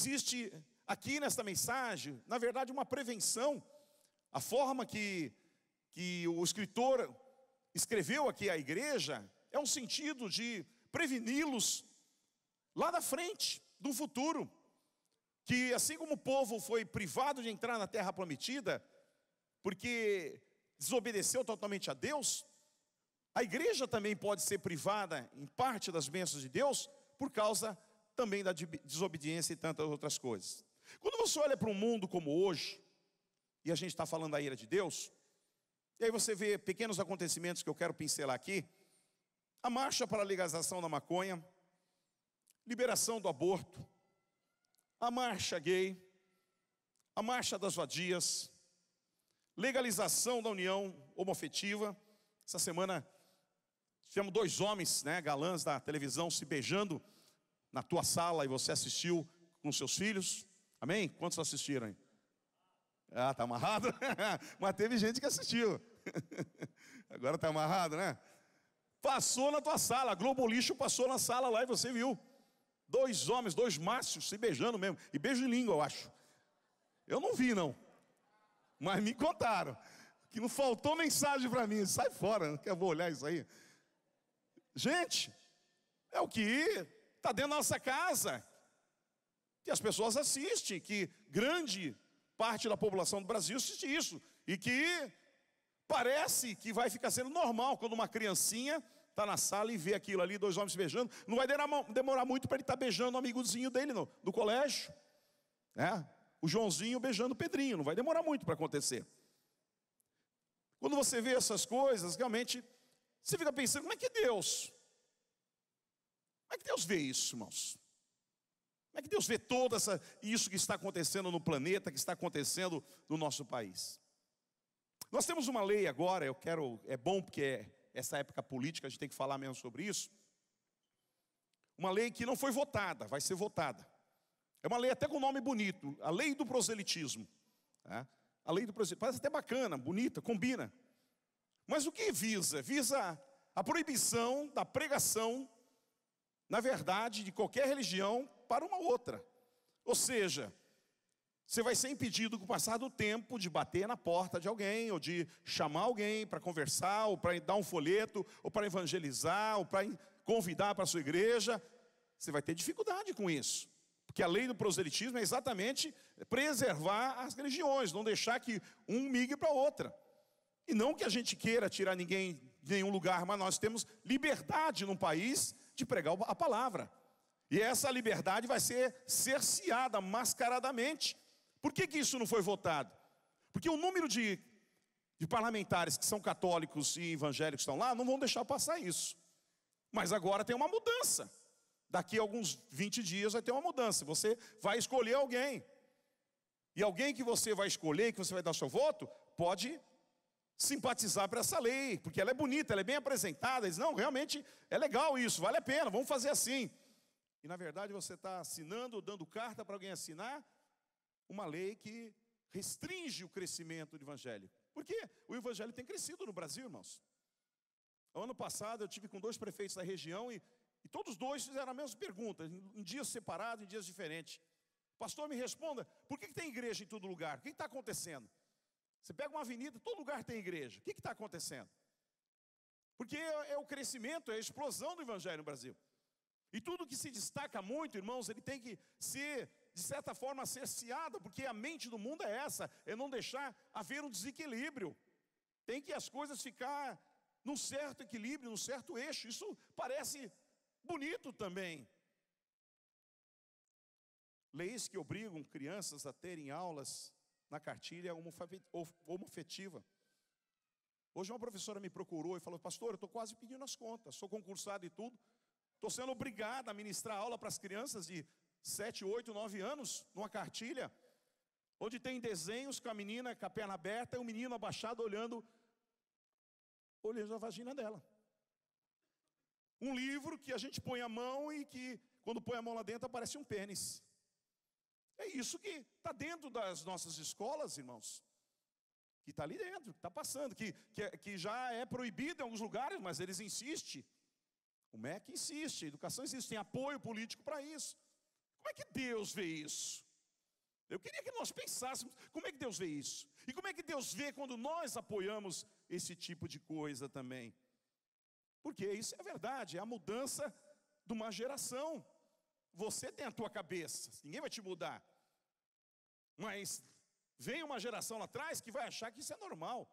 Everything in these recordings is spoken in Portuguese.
existe aqui nesta mensagem, na verdade, uma prevenção. A forma que o escritor escreveu aqui à igreja é um sentido de preveni-los lá na frente, do futuro. Que assim como o povo foi privado de entrar na terra prometida, porque desobedeceu totalmente a Deus, a igreja também pode ser privada em parte das bênçãos de Deus, por causa também da desobediência e tantas outras coisas. Quando você olha para um mundo como hoje, e a gente está falando da ira de Deus, e aí você vê pequenos acontecimentos que eu quero pincelar aqui, a marcha para a legalização da maconha, liberação do aborto, a marcha gay, a marcha das vadias, legalização da união homoafetiva. Essa semana tivemos 2 homens, galãs da televisão se beijando na tua sala e você assistiu com seus filhos. Amém? Quantos assistiram aí? Ah, tá amarrado? Mas teve gente que assistiu. Agora tá amarrado, né? Passou na tua sala, a Globo Lixo passou na sala lá e você viu. 2 homens, 2 machos se beijando mesmo. E beijo de língua, eu acho. Eu não vi, não. Mas me contaram. Que não faltou mensagem para mim. Sai fora, não quero vou olhar isso aí. Gente, é o que está dentro da nossa casa. Que as pessoas assistem. Que grande parte da população do Brasil assiste isso. E que parece que vai ficar sendo normal quando uma criancinha está na sala e vê aquilo ali, 2 homens se beijando. Não vai demorar muito para ele estar beijando o amigozinho dele do colégio. O Joãozinho beijando o Pedrinho. Não vai demorar muito para acontecer. Quando você vê essas coisas, realmente, você fica pensando, como é que Deus vê isso, irmãos? Como é que Deus vê isso que está acontecendo no planeta, que está acontecendo no nosso país? Nós temos uma lei agora, é bom porque essa época política, a gente tem que falar mesmo sobre isso. Uma lei que não foi votada, vai ser votada. É uma lei até com nome bonito, a lei do proselitismo. A lei do proselitismo, parece até bacana, bonita, combina. Mas o que visa? Visa a proibição da pregação, na verdade, de qualquer religião para uma outra. Ou seja, você vai ser impedido com o passar do tempo de bater na porta de alguém, ou de chamar alguém para conversar, ou para dar um folheto, ou para evangelizar, ou para convidar para a sua igreja. Você vai ter dificuldade com isso. Porque a lei do proselitismo é exatamente preservar as religiões, não deixar que um migre para outra. E não que a gente queira tirar ninguém de nenhum lugar, mas nós temos liberdade num país de pregar a palavra. E essa liberdade vai ser cerceada mascaradamente. Por que isso não foi votado? Porque o número de parlamentares que são católicos e evangélicos que estão lá, não vão deixar passar isso. Mas agora tem uma mudança. Daqui a alguns 20 dias vai ter uma mudança. Você vai escolher alguém. E alguém que você vai escolher, que você vai dar seu voto, pode simpatizar para essa lei, porque ela é bonita, ela é bem apresentada. Diz, não, realmente é legal isso, vale a pena, vamos fazer assim. E na verdade você está assinando, dando carta para alguém assinar uma lei que restringe o crescimento do evangelho. Porque o evangelho tem crescido no Brasil, irmãos. Ano passado eu tive com 2 prefeitos da região e todos 2 fizeram a mesma pergunta, em dias separados, em dias diferentes. Pastor, me responda, por que tem igreja em todo lugar? O que está acontecendo? Você pega uma avenida, todo lugar tem igreja. O que está acontecendo? Porque é o crescimento, é a explosão do evangelho no Brasil. E tudo que se destaca muito, irmãos, ele tem que ser, de certa forma, cerceado, porque a mente do mundo é essa, é não deixar haver um desequilíbrio. Tem que as coisas ficar num certo equilíbrio, num certo eixo. Isso parece bonito também. Leis que obrigam crianças a terem aulas na cartilha homoafetiva. Hoje uma professora me procurou e falou, pastor, eu estou quase pedindo as contas, sou concursado e tudo, estou sendo obrigado a ministrar aula para as crianças de 7, 8, 9 anos, numa cartilha, onde tem desenhos com a menina com a perna aberta e o menino abaixado olhando a vagina dela. Um livro que a gente põe a mão e que, quando põe a mão lá dentro, aparece um pênis. É isso que está dentro das nossas escolas, irmãos. Que está ali dentro, que está passando, que já é proibido em alguns lugares, mas eles insistem. O MEC insiste, a educação existe, tem apoio político para isso. Como é que Deus vê isso? Eu queria que nós pensássemos, como é que Deus vê isso? E como é que Deus vê quando nós apoiamos esse tipo de coisa também? Porque isso é verdade, é a mudança de uma geração. Você tem a tua cabeça, ninguém vai te mudar. Mas vem uma geração lá atrás que vai achar que isso é normal.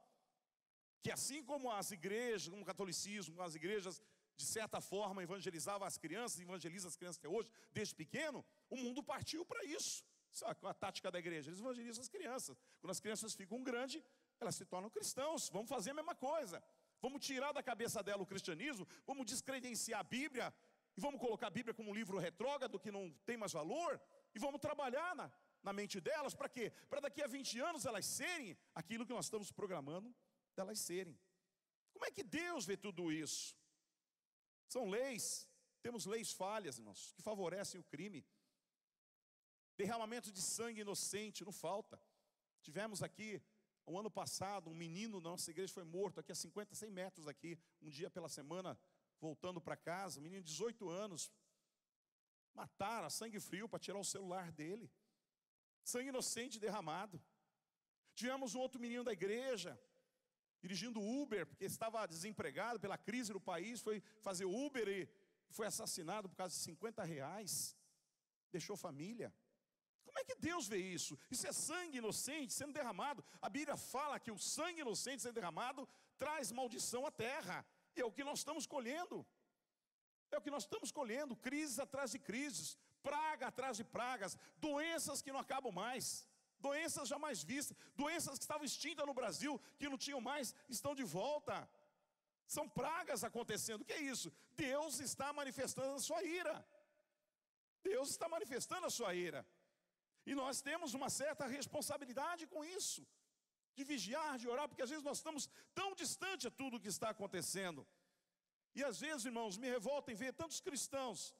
Que assim como as igrejas, como o catolicismo, as igrejas, de certa forma, evangelizavam as crianças, evangelizam as crianças até hoje, desde pequeno, o mundo partiu para isso. Sabe qual é a tática da igreja? Eles evangelizam as crianças. Quando as crianças ficam grandes, elas se tornam cristãos. Vamos fazer a mesma coisa. Vamos tirar da cabeça dela o cristianismo, vamos descredenciar a Bíblia, e vamos colocar a Bíblia como um livro retrógrado, que não tem mais valor, e vamos trabalhar na mente delas, para quê? Para daqui a 20 anos elas serem aquilo que nós estamos programando delas serem. Como é que Deus vê tudo isso? São leis, temos leis falhas, irmãos, que favorecem o crime. Derramamento de sangue inocente, não falta. Tivemos aqui, um ano passado, um menino da nossa igreja foi morto aqui a 50, 100 metros daqui, um dia pela semana, voltando para casa, um menino de 18 anos. Mataram a sangue frio para tirar o celular dele. Sangue inocente derramado. Tivemos um outro menino da igreja, dirigindo Uber, porque estava desempregado pela crise do país, foi fazer Uber e foi assassinado por causa de R$ 50. Deixou família. Como é que Deus vê isso? Isso é sangue inocente sendo derramado. A Bíblia fala que o sangue inocente sendo derramado traz maldição à terra. E é o que nós estamos colhendo. É o que nós estamos colhendo. Crises atrás de crises, praga atrás de pragas, doenças que não acabam mais, doenças jamais vistas, doenças que estavam extintas no Brasil, que não tinham mais, estão de volta. São pragas acontecendo. O que é isso? Deus está manifestando a sua ira. Deus está manifestando a sua ira. E nós temos uma certa responsabilidade com isso, de vigiar, de orar, porque às vezes nós estamos tão distante a tudo o que está acontecendo. E às vezes, irmãos, me revolta em ver tantos cristãos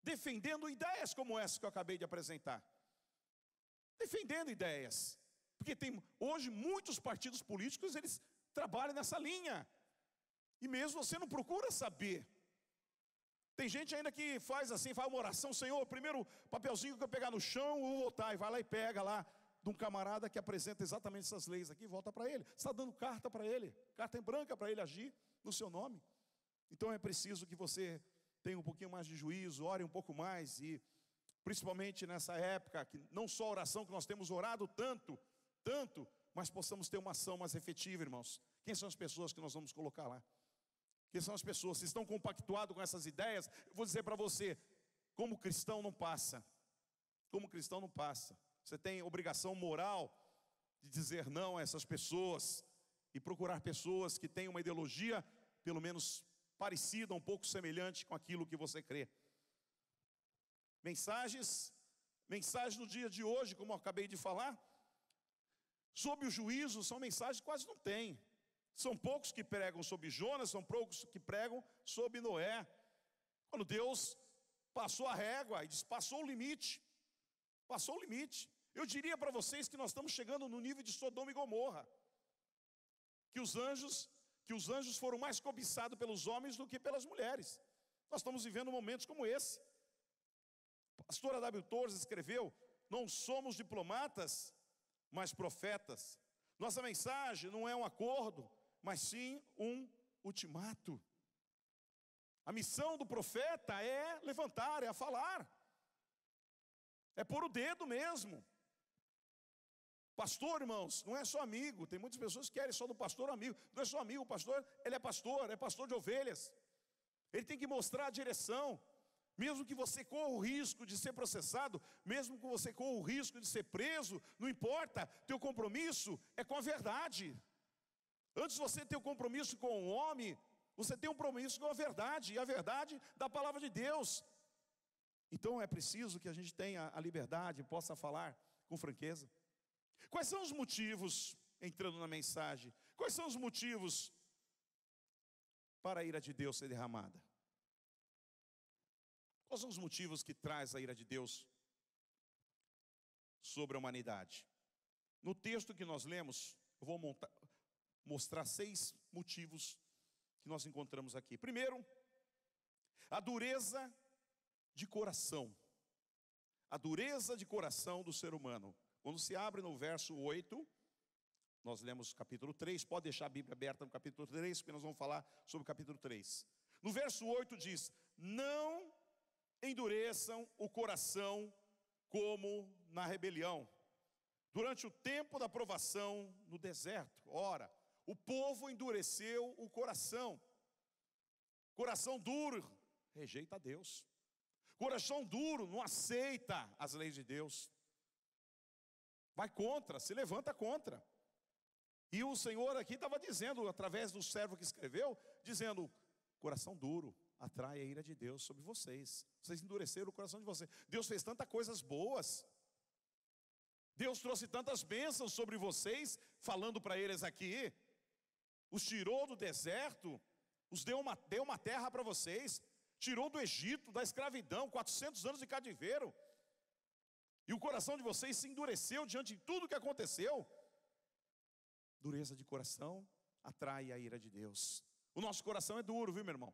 defendendo ideias como essa que eu acabei de apresentar. Defendendo ideias. Porque tem hoje muitos partidos políticos, eles trabalham nessa linha. E mesmo você não procura saber. Tem gente ainda que faz assim, faz uma oração: Senhor, primeiro papelzinho que eu pegar no chão, eu vou votar. E vai lá e pega lá de um camarada que apresenta exatamente essas leis aqui, volta para ele. Você está dando carta para ele, carta em branca para ele agir no seu nome. Então é preciso que você tenha um pouquinho mais de juízo, ore um pouco mais. E principalmente nessa época, que não só a oração, que nós temos orado tanto, mas possamos ter uma ação mais efetiva, irmãos. Quem são as pessoas que nós vamos colocar lá? Quem são as pessoas que estão compactuadas com essas ideias? Eu vou dizer para você, como cristão não passa. Como cristão não passa. Você tem obrigação moral de dizer não a essas pessoas e procurar pessoas que tenham uma ideologia, pelo menos parecida, um pouco semelhante com aquilo que você crê. Mensagens no dia de hoje, como eu acabei de falar, sobre o juízo, são mensagens que quase não tem. São poucos que pregam sobre Jonas, são poucos que pregam sobre Noé. Quando Deus passou a régua e passou o limite. Passou o limite. Eu diria para vocês que nós estamos chegando no nível de Sodoma e Gomorra. Que os anjos foram mais cobiçados pelos homens do que pelas mulheres. Nós estamos vivendo momentos como esse. A pastora W. Torres escreveu: não somos diplomatas, mas profetas. Nossa mensagem não é um acordo, mas sim um ultimato. A missão do profeta é levantar, é falar. É pôr o dedo mesmo. Pastor, irmãos, não é só amigo. Tem muitas pessoas que querem só do pastor amigo. Não é só amigo, o pastor, ele é pastor de ovelhas. Ele tem que mostrar a direção. Mesmo que você corra o risco de ser processado, mesmo que você corra o risco de ser preso, não importa, teu compromisso é com a verdade. Antes de você ter um compromisso com o homem, você tem um compromisso com a verdade, e a verdade da palavra de Deus. Então é preciso que a gente tenha a liberdade, possa falar com franqueza. Quais são os motivos, entrando na mensagem, quais são os motivos para a ira de Deus ser derramada? Quais são os motivos que traz a ira de Deus sobre a humanidade? No texto que nós lemos, eu vou mostrar 6 motivos que nós encontramos aqui. Primeiro, a dureza de coração. a dureza de coração do ser humano. Quando se abre no verso 8, nós lemos o capítulo 3, pode deixar a Bíblia aberta no capítulo 3, porque nós vamos falar sobre o capítulo 3. No verso 8 diz: não endureçam o coração como na rebelião, durante o tempo da provação no deserto. Ora, o povo endureceu o coração. Coração duro rejeita a Deus. Coração duro não aceita as leis de Deus. Vai contra, se levanta contra. E o Senhor aqui estava dizendo, através do servo que escreveu, dizendo: coração duro atrai a ira de Deus sobre vocês. Vocês endureceram o coração de vocês. Deus fez tantas coisas boas. Deus trouxe tantas bênçãos sobre vocês, falando para eles aqui. Os tirou do deserto, os deu uma terra para vocês, tirou do Egito, da escravidão, 400 anos de cativeiro. E o coração de vocês se endureceu diante de tudo que aconteceu. Dureza de coração atrai a ira de Deus. O nosso coração é duro, viu, meu irmão?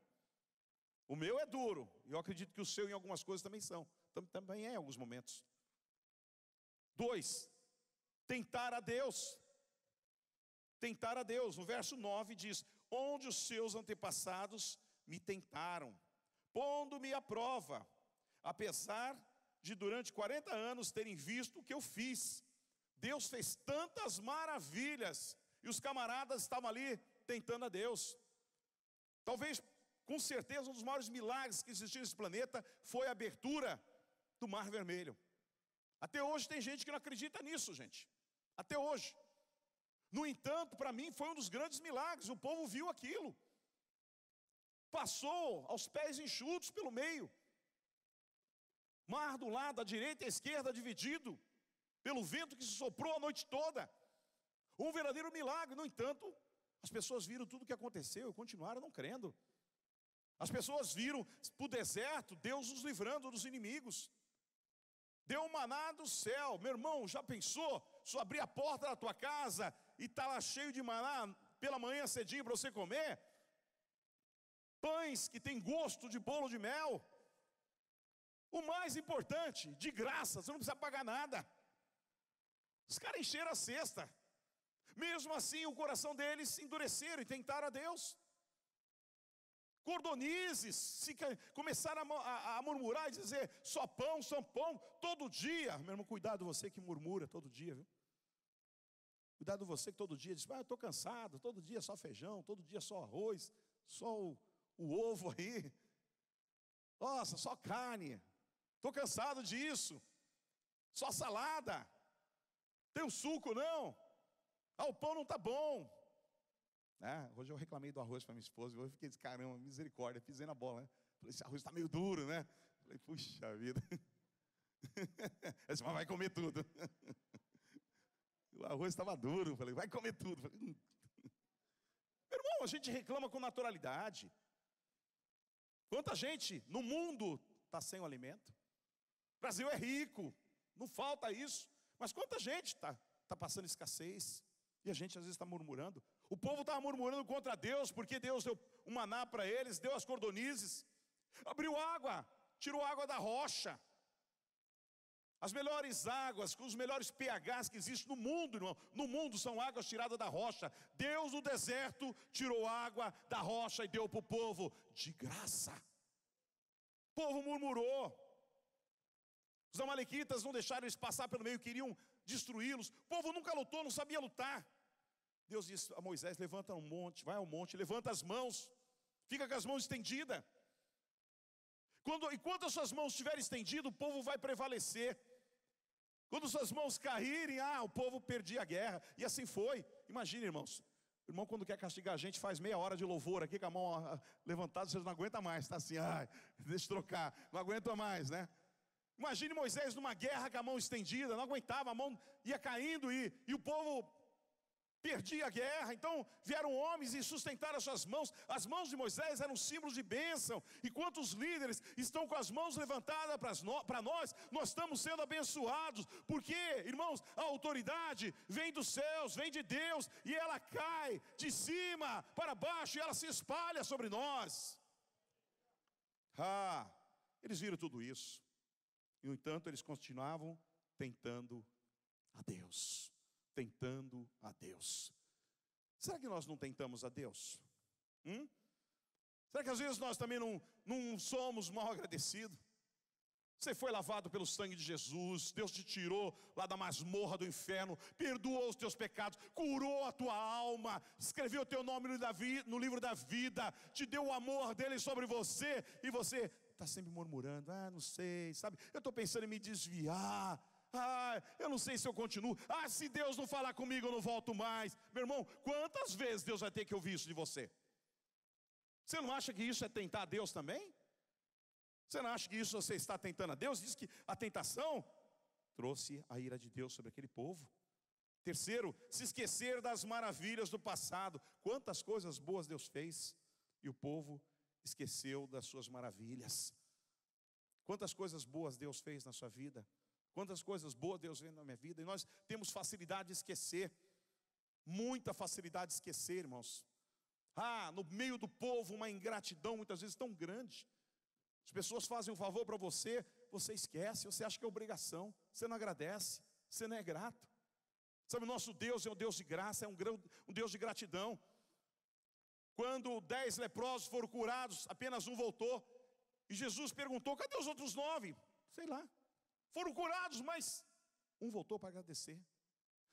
O meu é duro, e eu acredito que o seu em algumas coisas também são. Também é em alguns momentos. 2, tentar a Deus. Tentar a Deus. No verso 9 diz: onde os seus antepassados me tentaram, pondo-me à prova, apesar de durante 40 anos terem visto o que eu fiz. Deus fez tantas maravilhas, e os camaradas estavam ali tentando a Deus. Talvez, com certeza, um dos maiores milagres que existiu nesse planeta foi a abertura do Mar Vermelho. Até hoje tem gente que não acredita nisso, gente. Até hoje. No entanto, para mim foi um dos grandes milagres. O povo viu aquilo. Passou aos pés enxutos pelo meio. Mar do lado, à direita e à esquerda dividido pelo vento que se soprou a noite toda. Um verdadeiro milagre. No entanto, as pessoas viram tudo o que aconteceu e continuaram não crendo. As pessoas viram para o deserto Deus nos livrando dos inimigos. Deu um maná do céu. Meu irmão, já pensou? Se abrir a porta da tua casa e está lá cheio de maná pela manhã cedinho para você comer? Pães que tem gosto de bolo de mel. O mais importante, de graça, você não precisa pagar nada. Os caras encheram a cesta. Mesmo assim, o coração deles se endureceram e tentaram a Deus. Cordonizes, começaram a murmurar e dizer: só pão, todo dia. Meu irmão, cuidado você que murmura todo dia, viu? Cuidado você que todo dia diz: eu estou cansado, todo dia só feijão, todo dia só arroz, só o ovo aí. Nossa, só carne. Estou cansado disso. Só salada. Tem um suco não? O pão não está bom. Hoje eu reclamei do arroz para minha esposa. Eu fiquei de caramba, misericórdia, pisei na bola, né? Falei: esse arroz está meio duro, né? Falei: puxa vida. Ela disse: mas vai comer tudo. O arroz estava duro. Falei: vai comer tudo. Falei: Meu irmão, a gente reclama com naturalidade. Quanta gente no mundo está sem o alimento? O Brasil é rico, não falta isso. Mas quanta gente está passando escassez? E a gente às vezes está murmurando. O povo estava murmurando contra Deus, porque Deus deu um maná para eles, deu as cordonizes, abriu água, tirou água da rocha. As melhores águas, com os melhores pHs que existem no mundo, irmão. No mundo são águas tiradas da rocha. Deus no deserto tirou água da rocha e deu para o povo de graça. O povo murmurou. Os amalequitas não deixaram eles passar pelo meio, queriam destruí-los. O povo nunca lutou, não sabia lutar. Deus disse a Moisés: levanta um monte, vai ao monte, levanta as mãos, fica com as mãos estendidas. Enquanto as suas mãos estiverem estendidas, o povo vai prevalecer. Quando suas mãos caírem, o povo perdia a guerra. E assim foi. Imagine, irmãos. O irmão, quando quer castigar a gente, faz meia hora de louvor aqui com a mão levantada, você não aguenta mais. Está assim, deixa eu trocar, não aguenta mais, né? Imagine Moisés numa guerra com a mão estendida, não aguentava, a mão ia caindo e o povo perdia a guerra. Então vieram homens e sustentaram as suas mãos. As mãos de Moisés eram símbolos de bênção. Enquanto os líderes estão com as mãos levantadas para nós estamos sendo abençoados. Porque, irmãos, a autoridade vem dos céus, vem de Deus, e ela cai de cima para baixo e ela se espalha sobre nós. Eles viram tudo isso. E, no entanto, eles continuavam tentando a Deus. Tentando a Deus. Será que nós não tentamos a Deus? Será que às vezes nós também não somos mal agradecidos? Você foi lavado pelo sangue de Jesus, Deus te tirou lá da masmorra do inferno, perdoou os teus pecados, curou a tua alma, escreveu o teu nome no livro da vida, te deu o amor dele sobre você, e você está sempre murmurando, não sei, sabe, eu estou pensando em me desviar, eu não sei se eu continuo, se Deus não falar comigo eu não volto mais. Meu irmão, quantas vezes Deus vai ter que ouvir isso de você? Você não acha que isso é tentar a Deus também? Você não acha que isso você está tentando a Deus? Diz que a tentação trouxe a ira de Deus sobre aquele povo. Terceiro, se esquecer das maravilhas do passado. Quantas coisas boas Deus fez e o povo esqueceu das suas maravilhas. Quantas coisas boas Deus fez na sua vida. Quantas coisas boas Deus fez na minha vida. E nós temos facilidade de esquecer. Muita facilidade de esquecer, irmãos. No meio do povo uma ingratidão muitas vezes tão grande. As pessoas fazem um favor para você, você esquece, você acha que é obrigação, você não agradece, você não é grato. Sabe, o nosso Deus é um Deus de graça, é um Deus de gratidão. Quando 10 leprosos foram curados, apenas um voltou. E Jesus perguntou, cadê os outros 9? Sei lá, foram curados, mas um voltou para agradecer.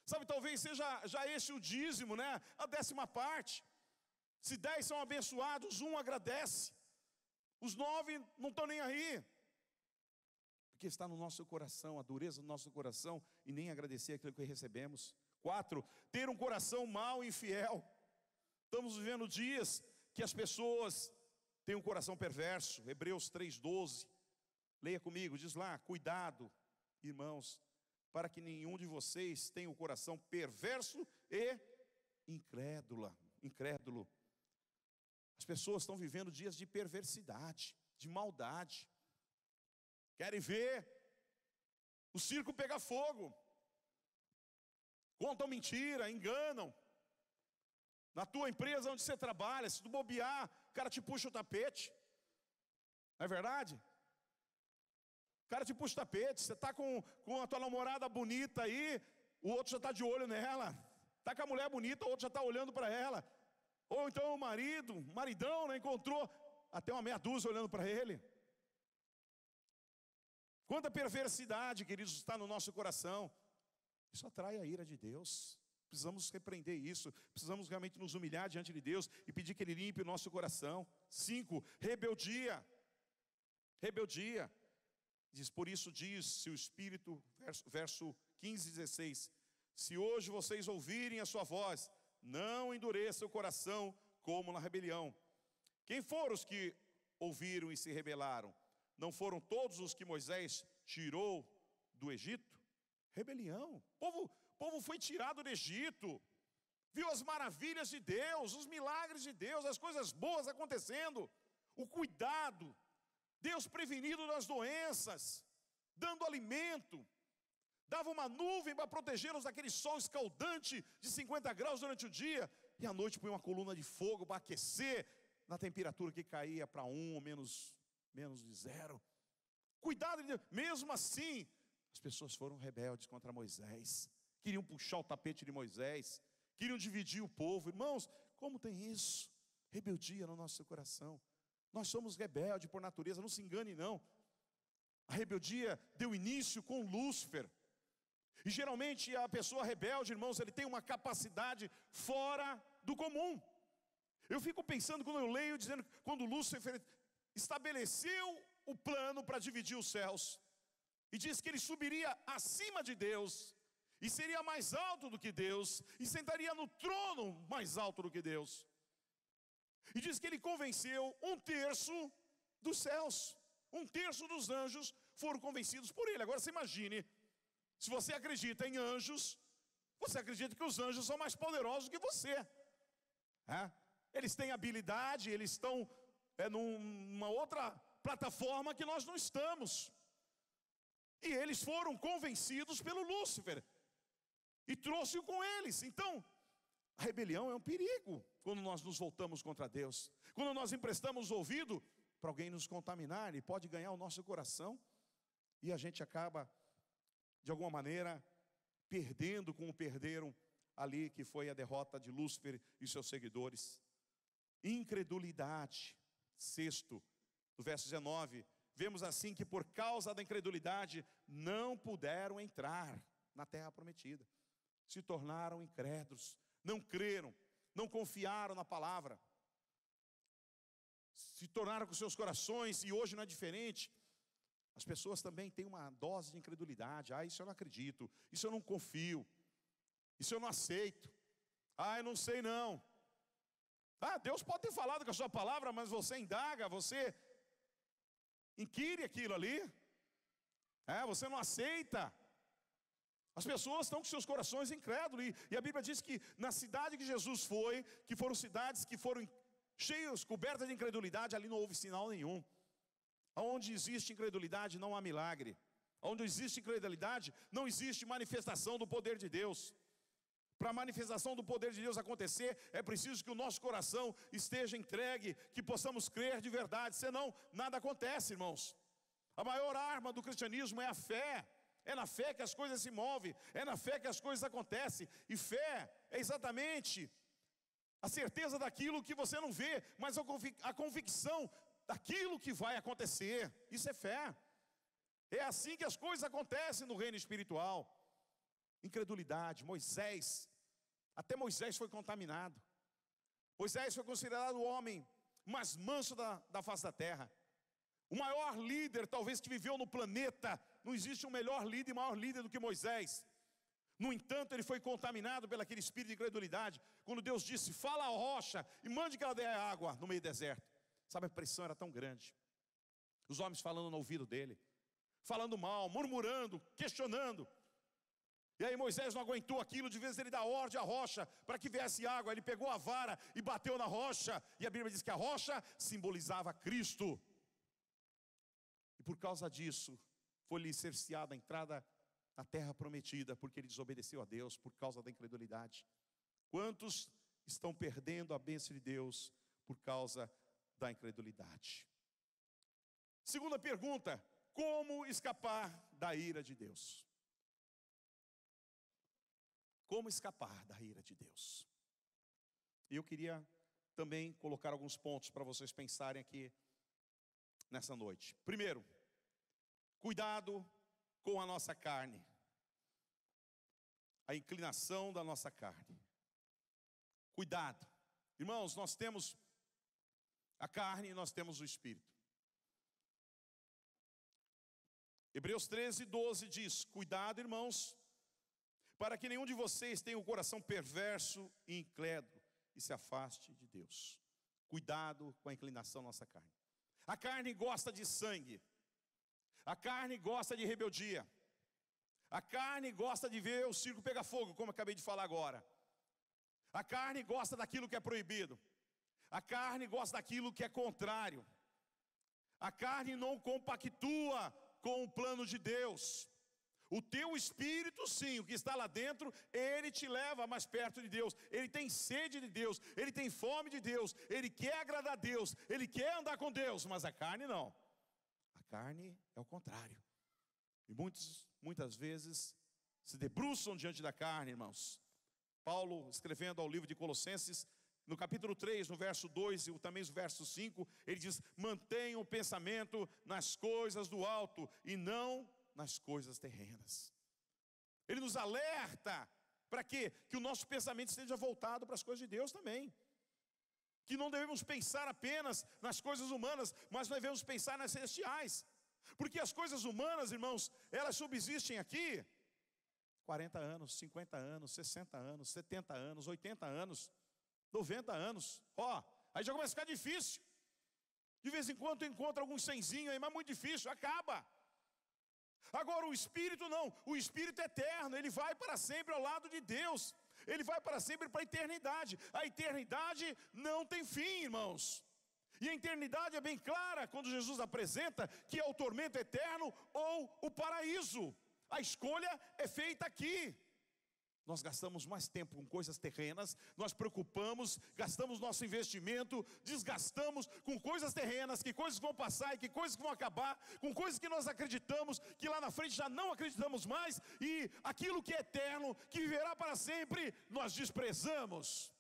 Sabe, talvez seja já esse o dízimo, né? A 10ª parte. Se 10 são abençoados, um agradece. Os 9 não estão nem aí. Porque está no nosso coração, a dureza do nosso coração, e nem agradecer aquilo que recebemos. 4, ter um coração mau e infiel. Estamos vivendo dias que as pessoas têm um coração perverso. Hebreus 3:12. Leia comigo, diz lá, cuidado, irmãos, para que nenhum de vocês tenha um coração perverso e incrédulo. As pessoas estão vivendo dias de perversidade, de maldade. Querem ver o circo pegar fogo. Contam mentira, enganam. Na tua empresa onde você trabalha, se tu bobear, o cara te puxa o tapete. Não é verdade? O cara te puxa o tapete. Você está com a tua namorada bonita aí, o outro já está de olho nela. Está com a mulher bonita, o outro já está olhando para ela. Ou então o maridão, né, encontrou até uma meia dúzia olhando para ele. Quanta perversidade, queridos, está no nosso coração. Isso atrai a ira de Deus. Precisamos repreender isso. Precisamos realmente nos humilhar diante de Deus e pedir que Ele limpe o nosso coração. 5, rebeldia. Rebeldia. Diz, por isso diz o Espírito, verso 15 e 16. Se hoje vocês ouvirem a sua voz, não endureça o coração como na rebelião. Quem foram os que ouviram e se rebelaram? Não foram todos os que Moisés tirou do Egito? Rebelião. O povo foi tirado do Egito, viu as maravilhas de Deus, os milagres de Deus, as coisas boas acontecendo, o cuidado, Deus prevenido das doenças, dando alimento, dava uma nuvem para protegê-los daquele sol escaldante de 50 graus durante o dia, e à noite põe uma coluna de fogo para aquecer, na temperatura que caía para 1 ou menos de 0. Cuidado de Deus. Mesmo assim, as pessoas foram rebeldes contra Moisés, queriam puxar o tapete de Moisés, queriam dividir o povo. Irmãos, como tem isso? Rebeldia no nosso coração. Nós somos rebeldes por natureza, não se engane não. A rebeldia deu início com Lúcifer. E geralmente a pessoa rebelde, irmãos, ele tem uma capacidade fora do comum. Eu fico pensando quando eu leio, dizendo, quando Lúcifer estabeleceu o plano para dividir os céus, e diz que ele subiria acima de Deus, e seria mais alto do que Deus, e sentaria no trono mais alto do que Deus. E diz que ele convenceu 1/3 dos céus, 1/3 dos anjos foram convencidos por ele. Agora você imagine, se você acredita em anjos, você acredita que os anjos são mais poderosos que você. Eles têm habilidade, eles estão numa outra plataforma que nós não estamos. E eles foram convencidos pelo Lúcifer, e trouxe-o com eles. Então, a rebelião é um perigo, quando nós nos voltamos contra Deus. Quando nós emprestamos o ouvido para alguém nos contaminar, ele pode ganhar o nosso coração. E a gente acaba, de alguma maneira, perdendo como perderam ali, que foi a derrota de Lúcifer e seus seguidores. Incredulidade. Sexto, no verso 19, vemos assim que por causa da incredulidade não puderam entrar na terra prometida. Se tornaram incrédulos, não creram, não confiaram na palavra. Se tornaram com seus corações, e hoje não é diferente. As pessoas também têm uma dose de incredulidade. Isso eu não acredito, isso eu não confio, isso eu não aceito. Eu não sei não. Deus pode ter falado com a sua palavra, mas você indaga, você inquire aquilo ali. Você não aceita. As pessoas estão com seus corações incrédulos. E a Bíblia diz que na cidade que Jesus foi, que foram cidades que foram cheias, cobertas de incredulidade, ali não houve sinal nenhum. Onde existe incredulidade não há milagre. Onde existe incredulidade não existe manifestação do poder de Deus. Para a manifestação do poder de Deus acontecer, é preciso que o nosso coração esteja entregue, que possamos crer de verdade, senão nada acontece, irmãos. A maior arma do cristianismo é a fé. É na fé que as coisas se movem, é na fé que as coisas acontecem. E fé é exatamente a certeza daquilo que você não vê, mas a convicção daquilo que vai acontecer. Isso é fé. É assim que as coisas acontecem no reino espiritual. Incredulidade. Até Moisés foi contaminado. Moisés foi considerado o homem mais manso da face da terra. O maior líder talvez que viveu no planeta. Não existe um melhor líder e maior líder do que Moisés. No entanto, ele foi contaminado pelo aquele espírito de incredulidade. Quando Deus disse, fala à rocha e mande que ela dê água no meio do deserto. Sabe, a pressão era tão grande. Os homens falando no ouvido dele, falando mal, murmurando, questionando. E aí Moisés não aguentou aquilo, de vez ele dá ordem à rocha para que viesse água. Ele pegou a vara e bateu na rocha. E a Bíblia diz que a rocha simbolizava Cristo. E por causa disso, foi-lhe cerceada a entrada na terra prometida, porque ele desobedeceu a Deus por causa da incredulidade. Quantos estão perdendo a bênção de Deus por causa da incredulidade? Segunda pergunta: como escapar da ira de Deus? Como escapar da ira de Deus? E eu queria também colocar alguns pontos para vocês pensarem aqui nessa noite. Primeiro, cuidado com a nossa carne, a inclinação da nossa carne. Cuidado. Irmãos, nós temos a carne e nós temos o espírito. Hebreus 13:12 diz: cuidado, irmãos, para que nenhum de vocês tenha o coração perverso e incrédulo e se afaste de Deus. Cuidado com a inclinação da nossa carne. A carne gosta de sangue. A carne gosta de rebeldia. A carne gosta de ver o circo pegar fogo, como eu acabei de falar agora. A carne gosta daquilo que é proibido. A carne gosta daquilo que é contrário. A carne não compactua com o plano de Deus. O teu espírito, sim, o que está lá dentro, ele te leva mais perto de Deus. Ele tem sede de Deus, ele tem fome de Deus, ele quer agradar a Deus, ele quer andar com Deus, mas a carne não. A carne é o contrário. E muitas vezes se debruçam diante da carne, irmãos. Paulo, escrevendo ao livro de Colossenses, no capítulo 3, no verso 2 e também no verso 5, ele diz: mantenham o pensamento nas coisas do alto e não nas coisas terrenas. Ele nos alerta para quê? Que o nosso pensamento esteja voltado para as coisas de Deus também. Que não devemos pensar apenas nas coisas humanas, mas nós devemos pensar nas celestiais. Porque as coisas humanas, irmãos, elas subsistem aqui 40 anos, 50 anos, 60 anos, 70 anos, 80 anos, 90 anos. Aí já começa a ficar difícil. De vez em quando encontra algum cenzinho aí, mas muito difícil, acaba. Agora o Espírito não, o Espírito é eterno, ele vai para sempre ao lado de Deus. Ele vai para sempre para a eternidade. A eternidade não tem fim, irmãos. E a eternidade é bem clara quando Jesus apresenta que é o tormento eterno ou o paraíso. A escolha é feita aqui. Nós gastamos mais tempo com coisas terrenas, nós preocupamos, gastamos nosso investimento, desgastamos com coisas terrenas, que coisas vão passar e que coisas vão acabar, com coisas que nós acreditamos, que lá na frente já não acreditamos mais, e aquilo que é eterno, que viverá para sempre, nós desprezamos.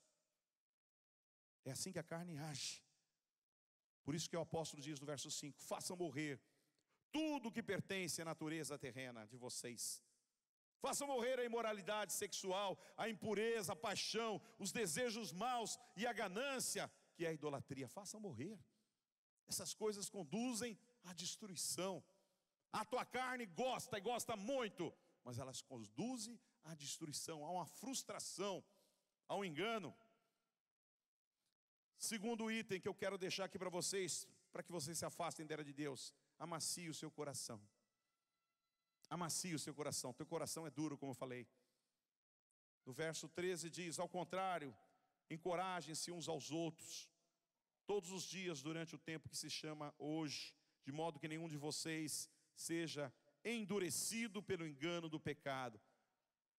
É assim que a carne age. Por isso que o apóstolo diz no verso 5, façam morrer tudo que pertence à natureza terrena de vocês. Façam morrer a imoralidade sexual, a impureza, a paixão, os desejos maus e a ganância, que é a idolatria. Façam morrer. Essas coisas conduzem à destruição. A tua carne gosta e gosta muito, mas elas conduzem à destruição, a uma frustração, a um engano. Segundo item que eu quero deixar aqui para vocês, para que vocês se afastem da era de Deus: amacie o seu coração. Amacie o seu coração. Teu coração é duro, como eu falei. No verso 13 diz: ao contrário, encorajem-se uns aos outros, todos os dias durante o tempo que se chama hoje, de modo que nenhum de vocês seja endurecido pelo engano do pecado.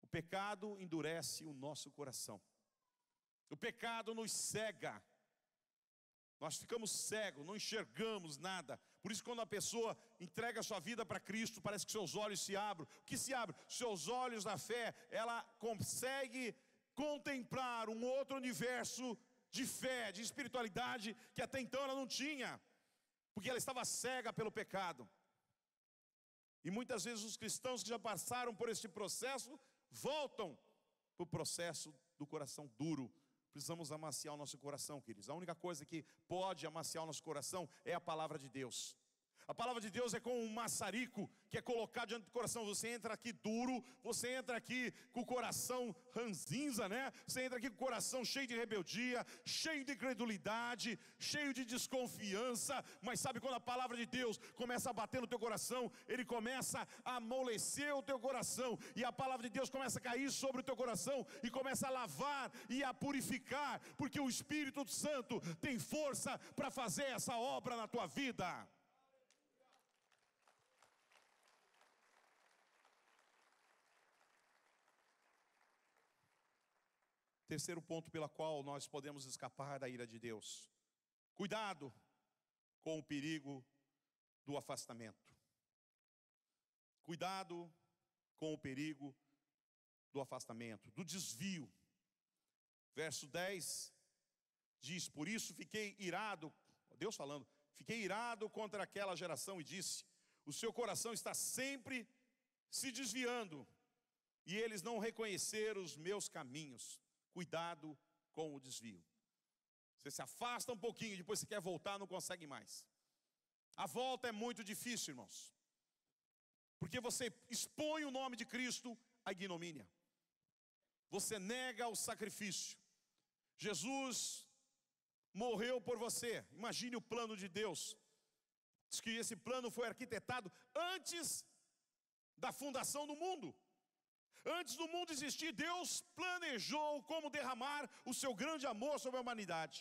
O pecado endurece o nosso coração. O pecado nos cega. Nós ficamos cegos, não enxergamos nada. Por isso, quando a pessoa entrega a sua vida para Cristo, parece que seus olhos se abrem. O que se abre? Seus olhos da fé. Ela consegue contemplar um outro universo de fé, de espiritualidade, que até então ela não tinha, porque ela estava cega pelo pecado. E muitas vezes os cristãos que já passaram por esse processo voltam para o processo do coração duro. Precisamos amaciar o nosso coração, queridos. A única coisa que pode amaciar o nosso coração é a palavra de Deus. A palavra de Deus é como um maçarico que é colocado diante do coração. Você entra aqui duro, você entra aqui com o coração ranzinza, né? Você entra aqui com o coração cheio de rebeldia, cheio de incredulidade, cheio de desconfiança. Mas sabe quando a palavra de Deus começa a bater no teu coração, ele começa a amolecer o teu coração, e a palavra de Deus começa a cair sobre o teu coração e começa a lavar e a purificar, porque o Espírito Santo tem força para fazer essa obra na tua vida. Terceiro ponto pela qual nós podemos escapar da ira de Deus: cuidado com o perigo do afastamento. Cuidado com o perigo do afastamento, do desvio. Verso 10 diz: por isso fiquei irado, Deus falando, fiquei irado contra aquela geração e disse: o seu coração está sempre se desviando, e eles não reconheceram os meus caminhos. Cuidado com o desvio. Você se afasta um pouquinho, depois você quer voltar, não consegue mais. A volta é muito difícil, irmãos, porque você expõe o nome de Cristo à ignomínia. Você nega o sacrifício. Jesus morreu por você. Imagine o plano de Deus. Diz que esse plano foi arquitetado antes da fundação do mundo. Antes do mundo existir, Deus planejou como derramar o seu grande amor sobre a humanidade,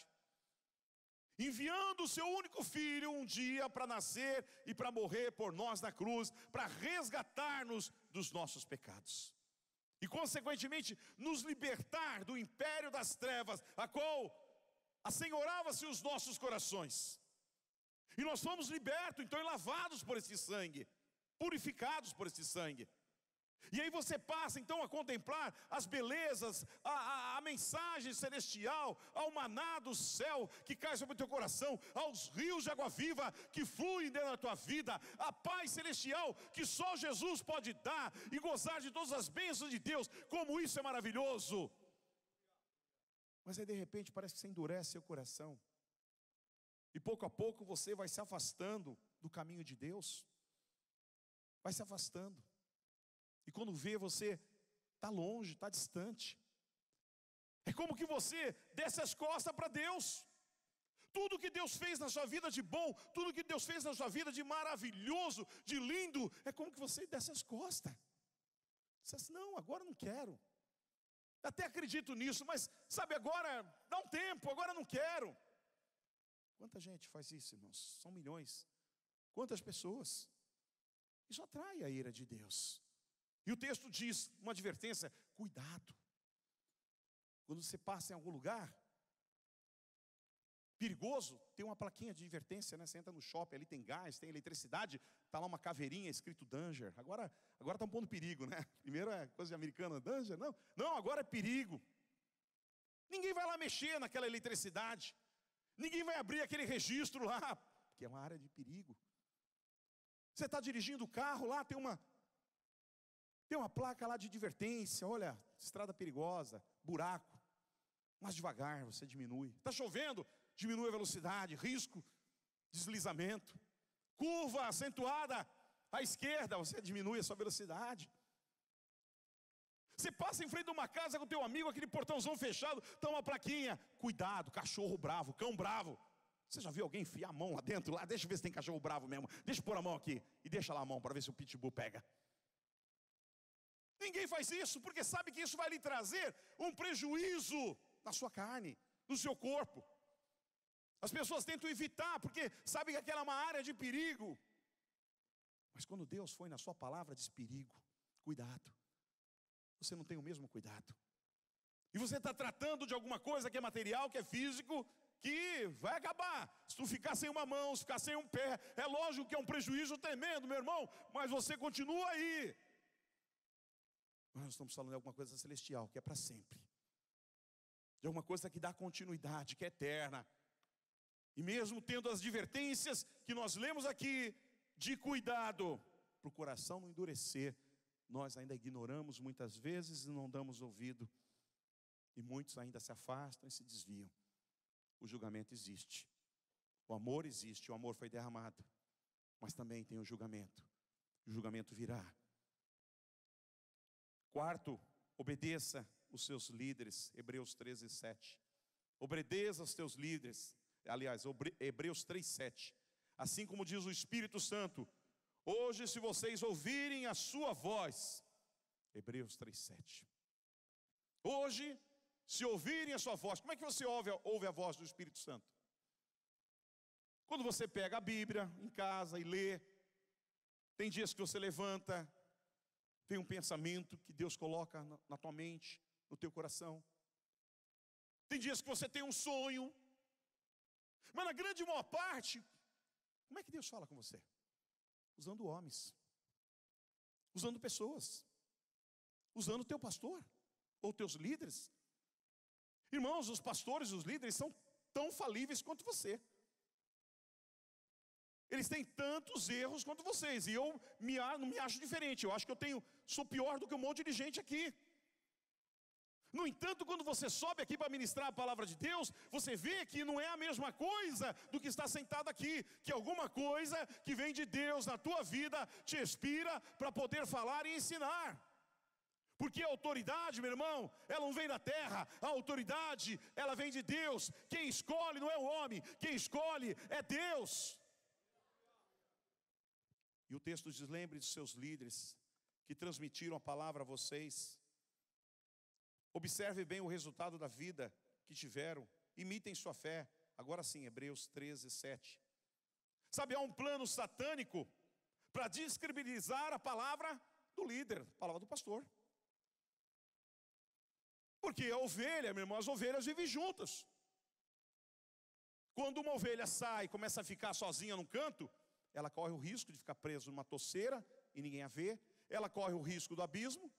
enviando o seu único filho um dia para nascer e para morrer por nós na cruz, para resgatar-nos dos nossos pecados e consequentemente nos libertar do império das trevas, a qual assenhorava-se os nossos corações. E nós fomos libertos então e lavados por esse sangue, purificados por esse sangue. E aí você passa então a contemplar as belezas, a mensagem celestial, ao maná do céu que cai sobre o teu coração, aos rios de água viva que fluem dentro da tua vida, a paz celestial que só Jesus pode dar, e gozar de todas as bênçãos de Deus. Como isso é maravilhoso! Mas aí de repente parece que você endurece seu coração, e pouco a pouco você vai se afastando do caminho de Deus, vai se afastando. E quando vê, você está longe, está distante. É como que você desce as costas para Deus. Tudo que Deus fez na sua vida de bom, tudo que Deus fez na sua vida de maravilhoso, de lindo, é como que você desce as costas. Você diz: não, agora não quero. Até acredito nisso, mas sabe, agora dá um tempo, agora não quero. Quanta gente faz isso, irmãos? São milhões. Quantas pessoas? Isso atrai a ira de Deus. E o texto diz, uma advertência: cuidado. Quando você passa em algum lugar perigoso, tem uma plaquinha de advertência, né? Você entra no shopping, ali tem gás, tem eletricidade, está lá uma caveirinha escrito danger. Agora estão pondo perigo, né? Primeiro é coisa de americana, danger, não, agora é perigo. Ninguém vai lá mexer naquela eletricidade, ninguém vai abrir aquele registro lá, porque é uma área de perigo. Você está dirigindo o carro lá, tem uma placa lá de advertência: olha, estrada perigosa, buraco, mas devagar, você diminui. Está chovendo, diminui a velocidade, risco, deslizamento. Curva acentuada à esquerda, você diminui a sua velocidade. Você passa em frente de uma casa com o teu amigo, aquele portãozão fechado, está uma plaquinha: cuidado, cachorro bravo, cão bravo. Você já viu alguém enfiar a mão lá dentro? Lá, deixa eu ver se tem cachorro bravo mesmo. Deixa eu pôr a mão aqui e deixa lá a mão para ver se o pitbull pega. Ninguém faz isso, porque sabe que isso vai lhe trazer um prejuízo na sua carne, no seu corpo. As pessoas tentam evitar, porque sabem que aquela é uma área de perigo. Mas quando Deus foi na sua palavra, diz: perigo, cuidado. Você não tem o mesmo cuidado. E você está tratando de alguma coisa que é material, que é físico, que vai acabar. Se tu ficar sem uma mão, se ficar sem um pé, é lógico que é um prejuízo tremendo, meu irmão, mas você continua aí. Nós estamos falando de alguma coisa celestial, que é para sempre. De alguma coisa que dá continuidade, que é eterna. E mesmo tendo as advertências que nós lemos aqui, de cuidado, para o coração não endurecer, nós ainda ignoramos muitas vezes e não damos ouvido. E muitos ainda se afastam e se desviam. O julgamento existe. O amor existe, o amor foi derramado. Mas também tem o julgamento. O julgamento virá. Quarto, obedeça os seus líderes. Hebreus 13:7. Obedeça aos teus líderes. Aliás, Hebreus 3:7. Assim como diz o Espírito Santo: hoje, se vocês ouvirem a sua voz. Hebreus 3:7. Hoje, se ouvirem a sua voz. Como é que você ouve a voz do Espírito Santo? Quando você pega a Bíblia em casa e lê. Tem dias que você levanta, vem um pensamento que Deus coloca na tua mente, no teu coração. Tem dias que você tem um sonho. Mas na grande maior parte, como é que Deus fala com você? Usando homens, usando pessoas, usando o teu pastor, ou teus líderes. Irmãos, os pastores, os líderes são tão falíveis quanto você. Eles têm tantos erros quanto vocês. E eu não me acho diferente. Eu acho que sou pior do que um monte de gente aqui. No entanto, quando você sobe aqui para ministrar a palavra de Deus, você vê que não é a mesma coisa do que está sentado aqui. Que alguma coisa que vem de Deus na tua vida te inspira para poder falar e ensinar. Porque a autoridade, meu irmão, ela não vem da terra. A autoridade, ela vem de Deus. Quem escolhe não é o homem, quem escolhe é Deus. E o texto diz: lembre de seus líderes que transmitiram a palavra a vocês. Observe bem o resultado da vida que tiveram. Imitem sua fé. Agora sim, Hebreus 13:7. Sabe, há um plano satânico para descredibilizar a palavra do líder, a palavra do pastor. Porque a ovelha, meu irmão, as ovelhas vivem juntas. Quando uma ovelha sai e começa a ficar sozinha num canto, ela corre o risco de ficar presa numa toceira e ninguém a vê. Ela corre o risco do abismo.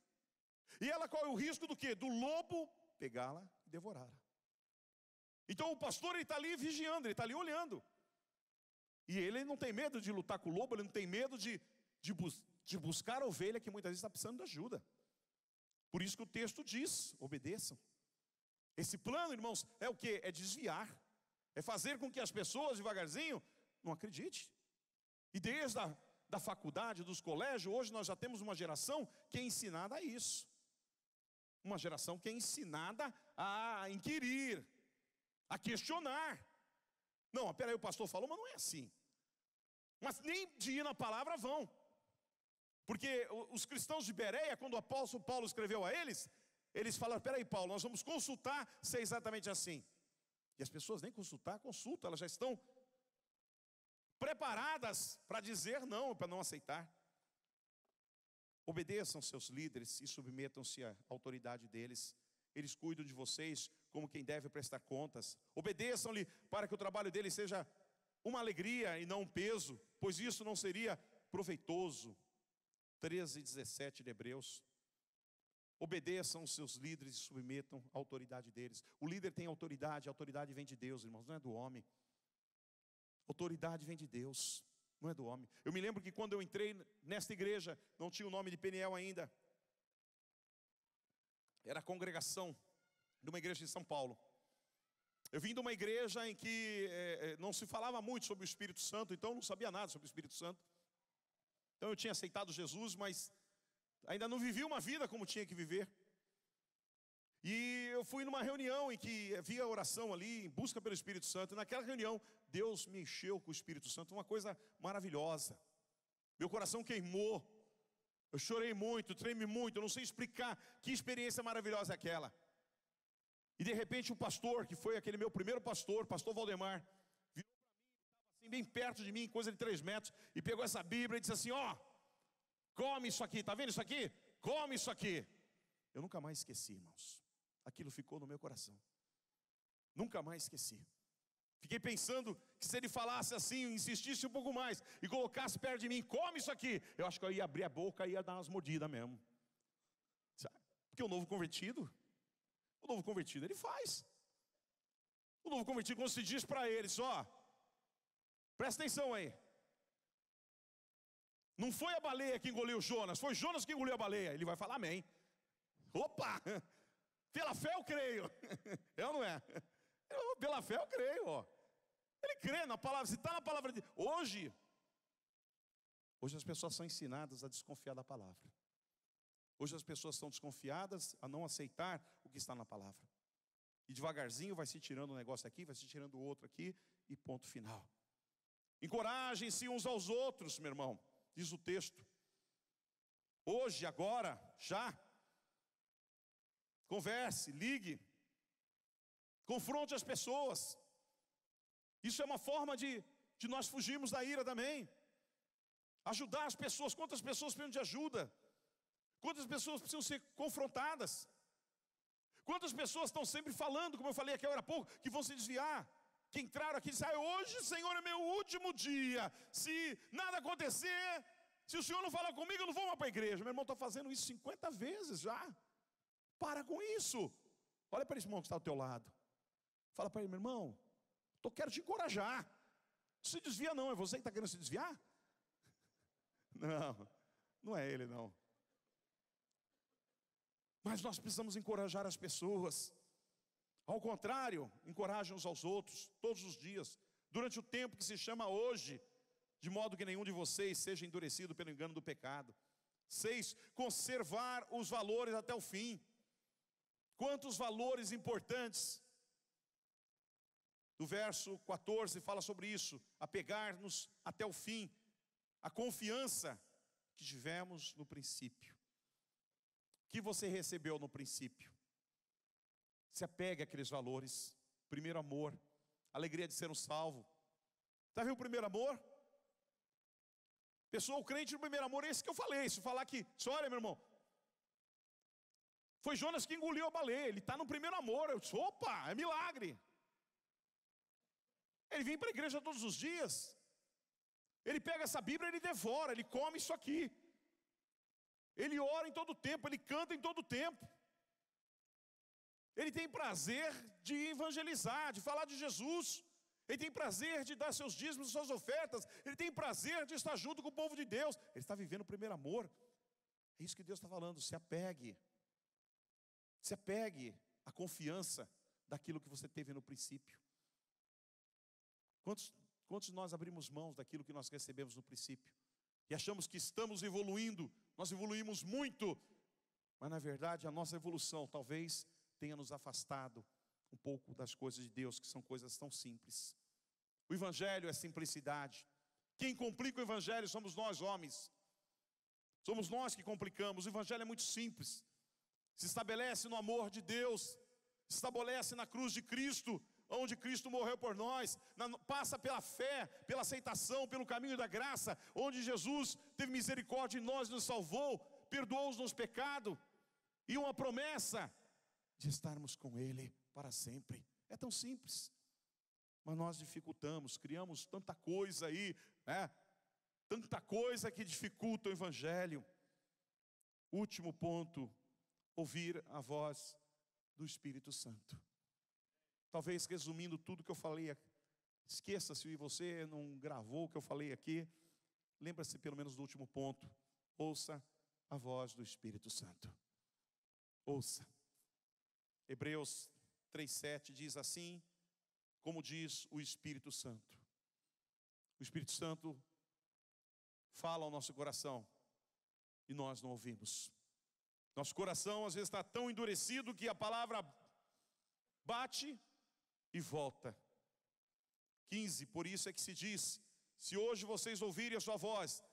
E ela corre o risco do quê? Do lobo pegá-la e devorá-la. Então o pastor, ele está ali vigiando, ele está ali olhando. E ele não tem medo de lutar com o lobo, ele não tem medo de buscar a ovelha que muitas vezes está precisando de ajuda. Por isso que o texto diz: obedeçam. Esse plano, irmãos, é o quê? É desviar. É fazer com que as pessoas devagarzinho não acreditem. E desde da faculdade, dos colégios, hoje nós já temos uma geração que é ensinada a isso. Uma geração que é ensinada a inquirir, a questionar. Não, peraí, o pastor falou, mas não é assim. Mas nem de ir na palavra vão. Porque os cristãos de Bereia, quando o apóstolo Paulo escreveu a eles falaram: peraí, Paulo, nós vamos consultar se é exatamente assim. E as pessoas nem consultam, elas já estão preparadas para dizer não, para não aceitar. Obedeçam seus líderes e submetam-se à autoridade deles. Eles cuidam de vocês como quem deve prestar contas. Obedeçam-lhe para que o trabalho deles seja uma alegria e não um peso, pois isso não seria proveitoso. 13:17 de Hebreus. Obedeçam os seus líderes e submetam a autoridade deles. O líder tem autoridade, a autoridade vem de Deus, irmãos, não é do homem. Autoridade vem de Deus, não é do homem. Eu me lembro que quando eu entrei nesta igreja, não tinha o nome de Peniel ainda. Era a congregação de uma igreja em São Paulo. Eu vim de uma igreja em que não se falava muito sobre o Espírito Santo, então eu não sabia nada sobre o Espírito Santo. Então eu tinha aceitado Jesus, mas ainda não vivi uma vida como tinha que viver. E eu fui numa reunião em que havia oração ali, em busca pelo Espírito Santo. E naquela reunião, Deus me encheu com o Espírito Santo, uma coisa maravilhosa. Meu coração queimou. Eu chorei muito, tremi muito, eu não sei explicar que experiência maravilhosa é aquela. E de repente o pastor, que foi aquele meu primeiro pastor, pastor Valdemar, virou para mim, estava assim bem perto de mim, coisa de 3 metros, e pegou essa Bíblia e disse assim: ó, come isso aqui, está vendo isso aqui? Come isso aqui. Eu nunca mais esqueci, irmãos. Aquilo ficou no meu coração. Nunca mais esqueci. Fiquei pensando que se ele falasse assim, insistisse um pouco mais e colocasse perto de mim: come isso aqui, eu acho que eu ia abrir a boca e ia dar umas mordidas mesmo. Porque o novo convertido, ele faz. O novo convertido, quando se diz para ele, ó, presta atenção aí. Não foi a baleia que engoliu Jonas, foi Jonas que engoliu a baleia. Ele vai falar amém. Opa, pela fé eu creio. É ou não é? Pela fé eu creio, ó. Ele crê na palavra, se está na palavra de Hoje as pessoas são ensinadas a desconfiar da palavra. Hoje as pessoas são desconfiadas a não aceitar o que está na palavra. E devagarzinho vai se tirando um negócio aqui, vai se tirando o outro aqui, e ponto final. Encorajem-se uns aos outros, meu irmão, diz o texto. Hoje, agora, já. Converse, ligue. Confronte as pessoas. Isso é uma forma de nós fugirmos da ira também. Ajudar as pessoas. Quantas pessoas precisam de ajuda? Quantas pessoas precisam ser confrontadas? Quantas pessoas estão sempre falando, como eu falei aqui agora há pouco, que vão se desviar? Que entraram aqui e disseram: hoje, Senhor, é meu último dia. Se nada acontecer, se o Senhor não falar comigo, eu não vou mais para a igreja. Meu irmão está fazendo isso 50 vezes já. Para com isso. Olha para esse irmão que está ao teu lado. Fala para ele: meu irmão, quero te encorajar. Não se desvia não, é você que está querendo se desviar? Não é ele não. Mas nós precisamos encorajar as pessoas. Ao contrário, encorajem uns aos outros, todos os dias, durante o tempo que se chama hoje, de modo que nenhum de vocês seja endurecido pelo engano do pecado. 6, conservar os valores até o fim. Quantos valores importantes. Do verso 14 fala sobre isso, apegar-nos até o fim, a confiança que tivemos no princípio. O que você recebeu no princípio? Se apegue àqueles valores. Primeiro amor, alegria de ser um salvo. Está vendo o primeiro amor? Pessoa, o crente no primeiro amor é esse que eu falei. Se falar que, olha meu irmão, foi Jonas que engoliu a baleia, ele está no primeiro amor. Eu disse: opa, é milagre. Ele vem para a igreja todos os dias. Ele pega essa Bíblia, ele devora, ele come isso aqui. Ele ora em todo o tempo, ele canta em todo o tempo. Ele tem prazer de evangelizar, de falar de Jesus. Ele tem prazer de dar seus dízimos, suas ofertas. Ele tem prazer de estar junto com o povo de Deus. Ele está vivendo o primeiro amor. É isso que Deus está falando, se apegue. Se apegue à confiança daquilo que você teve no princípio. Quantos nós abrimos mãos daquilo que nós recebemos no princípio? E achamos que estamos evoluindo, nós evoluímos muito. Mas na verdade a nossa evolução talvez tenha nos afastado um pouco das coisas de Deus, que são coisas tão simples. O Evangelho é simplicidade. Quem complica o Evangelho somos nós, homens. Somos nós que complicamos. O Evangelho é muito simples. Se estabelece no amor de Deus, se estabelece na cruz de Cristo, onde Cristo morreu por nós, passa pela fé, pela aceitação, pelo caminho da graça, onde Jesus teve misericórdia de nós e nos salvou, perdoou-nos pecado e uma promessa de estarmos com Ele para sempre. É tão simples, mas nós dificultamos, criamos tanta coisa aí, né? Tanta coisa que dificulta o Evangelho. Último ponto, ouvir a voz do Espírito Santo. Talvez resumindo tudo que eu falei aqui, esqueça se você não gravou o que eu falei aqui, lembra-se pelo menos do último ponto. Ouça a voz do Espírito Santo. Ouça. Hebreus 3:7 diz assim, como diz o Espírito Santo. O Espírito Santo fala ao nosso coração e nós não ouvimos. Nosso coração às vezes está tão endurecido que a palavra bate e volta. 15, por isso é que se diz, se hoje vocês ouvirem a sua voz,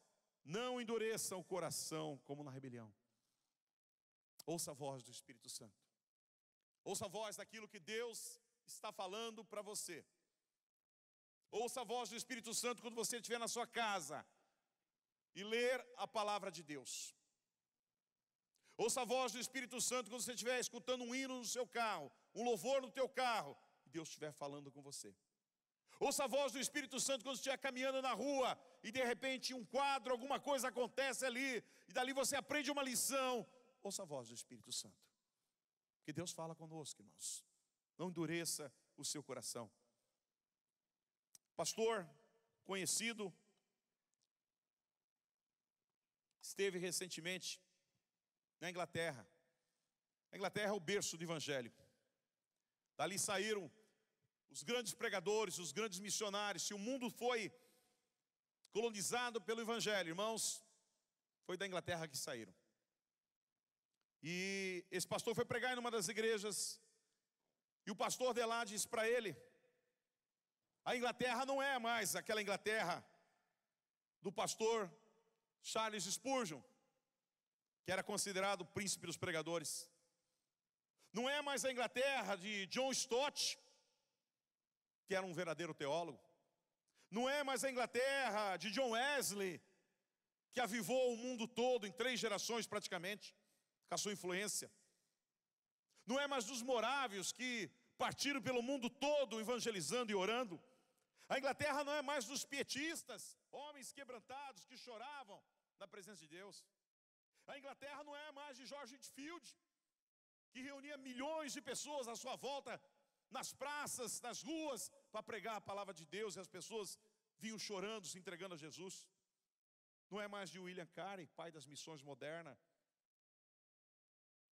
não endureçam o coração como na rebelião. Ouça a voz do Espírito Santo. Ouça a voz daquilo que Deus está falando para você. Ouça a voz do Espírito Santo quando você estiver na sua casa e ler a palavra de Deus. Ouça a voz do Espírito Santo quando você estiver escutando um hino no seu carro, um louvor no teu carro, e Deus estiver falando com você. Ouça a voz do Espírito Santo quando você estiver caminhando na rua e de repente um quadro, alguma coisa acontece ali, e dali você aprende uma lição. Ouça a voz do Espírito Santo. Porque Deus fala conosco, irmãos. Não endureça o seu coração. Pastor conhecido esteve recentemente na Inglaterra. A Inglaterra é o berço do Evangelho. Dali saíram os grandes pregadores, os grandes missionários. Se o mundo foi colonizado pelo Evangelho, irmãos, foi da Inglaterra que saíram. E esse pastor foi pregar em uma das igrejas, e o pastor de lá disse para ele, a Inglaterra não é mais aquela Inglaterra do pastor Charles Spurgeon, que era considerado o príncipe dos pregadores. Não é mais a Inglaterra de John Stott, que era um verdadeiro teólogo. Não é mais a Inglaterra de John Wesley, que avivou o mundo todo em 3 gerações praticamente, com a sua influência. Não é mais dos morávios que partiram pelo mundo todo evangelizando e orando. A Inglaterra não é mais dos pietistas, homens quebrantados que choravam na presença de Deus. A Inglaterra não é mais de George Whitefield, que reunia milhões de pessoas à sua volta, nas praças, nas ruas, para pregar a palavra de Deus, e as pessoas vinham chorando, se entregando a Jesus. Não é mais de William Carey, pai das missões modernas.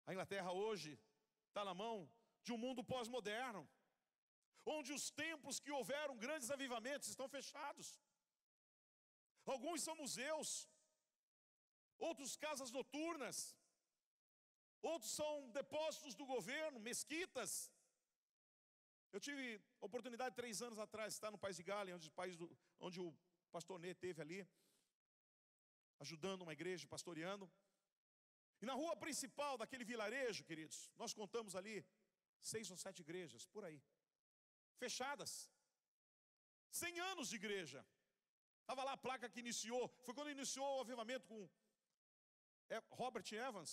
A Inglaterra hoje está na mão de um mundo pós-moderno, onde os templos que houveram grandes avivamentos estão fechados. Alguns são museus, outros casas noturnas, outros são depósitos do governo, mesquitas. Eu tive a oportunidade 3 anos atrás de estar no País de Gales, onde o pastor Ney esteve ali, ajudando uma igreja, pastoreando. E na rua principal daquele vilarejo, queridos, nós contamos ali 6 ou 7 igrejas, por aí, fechadas. 100 anos de igreja. Estava lá a placa que iniciou, foi quando iniciou o avivamento com Robert Evans.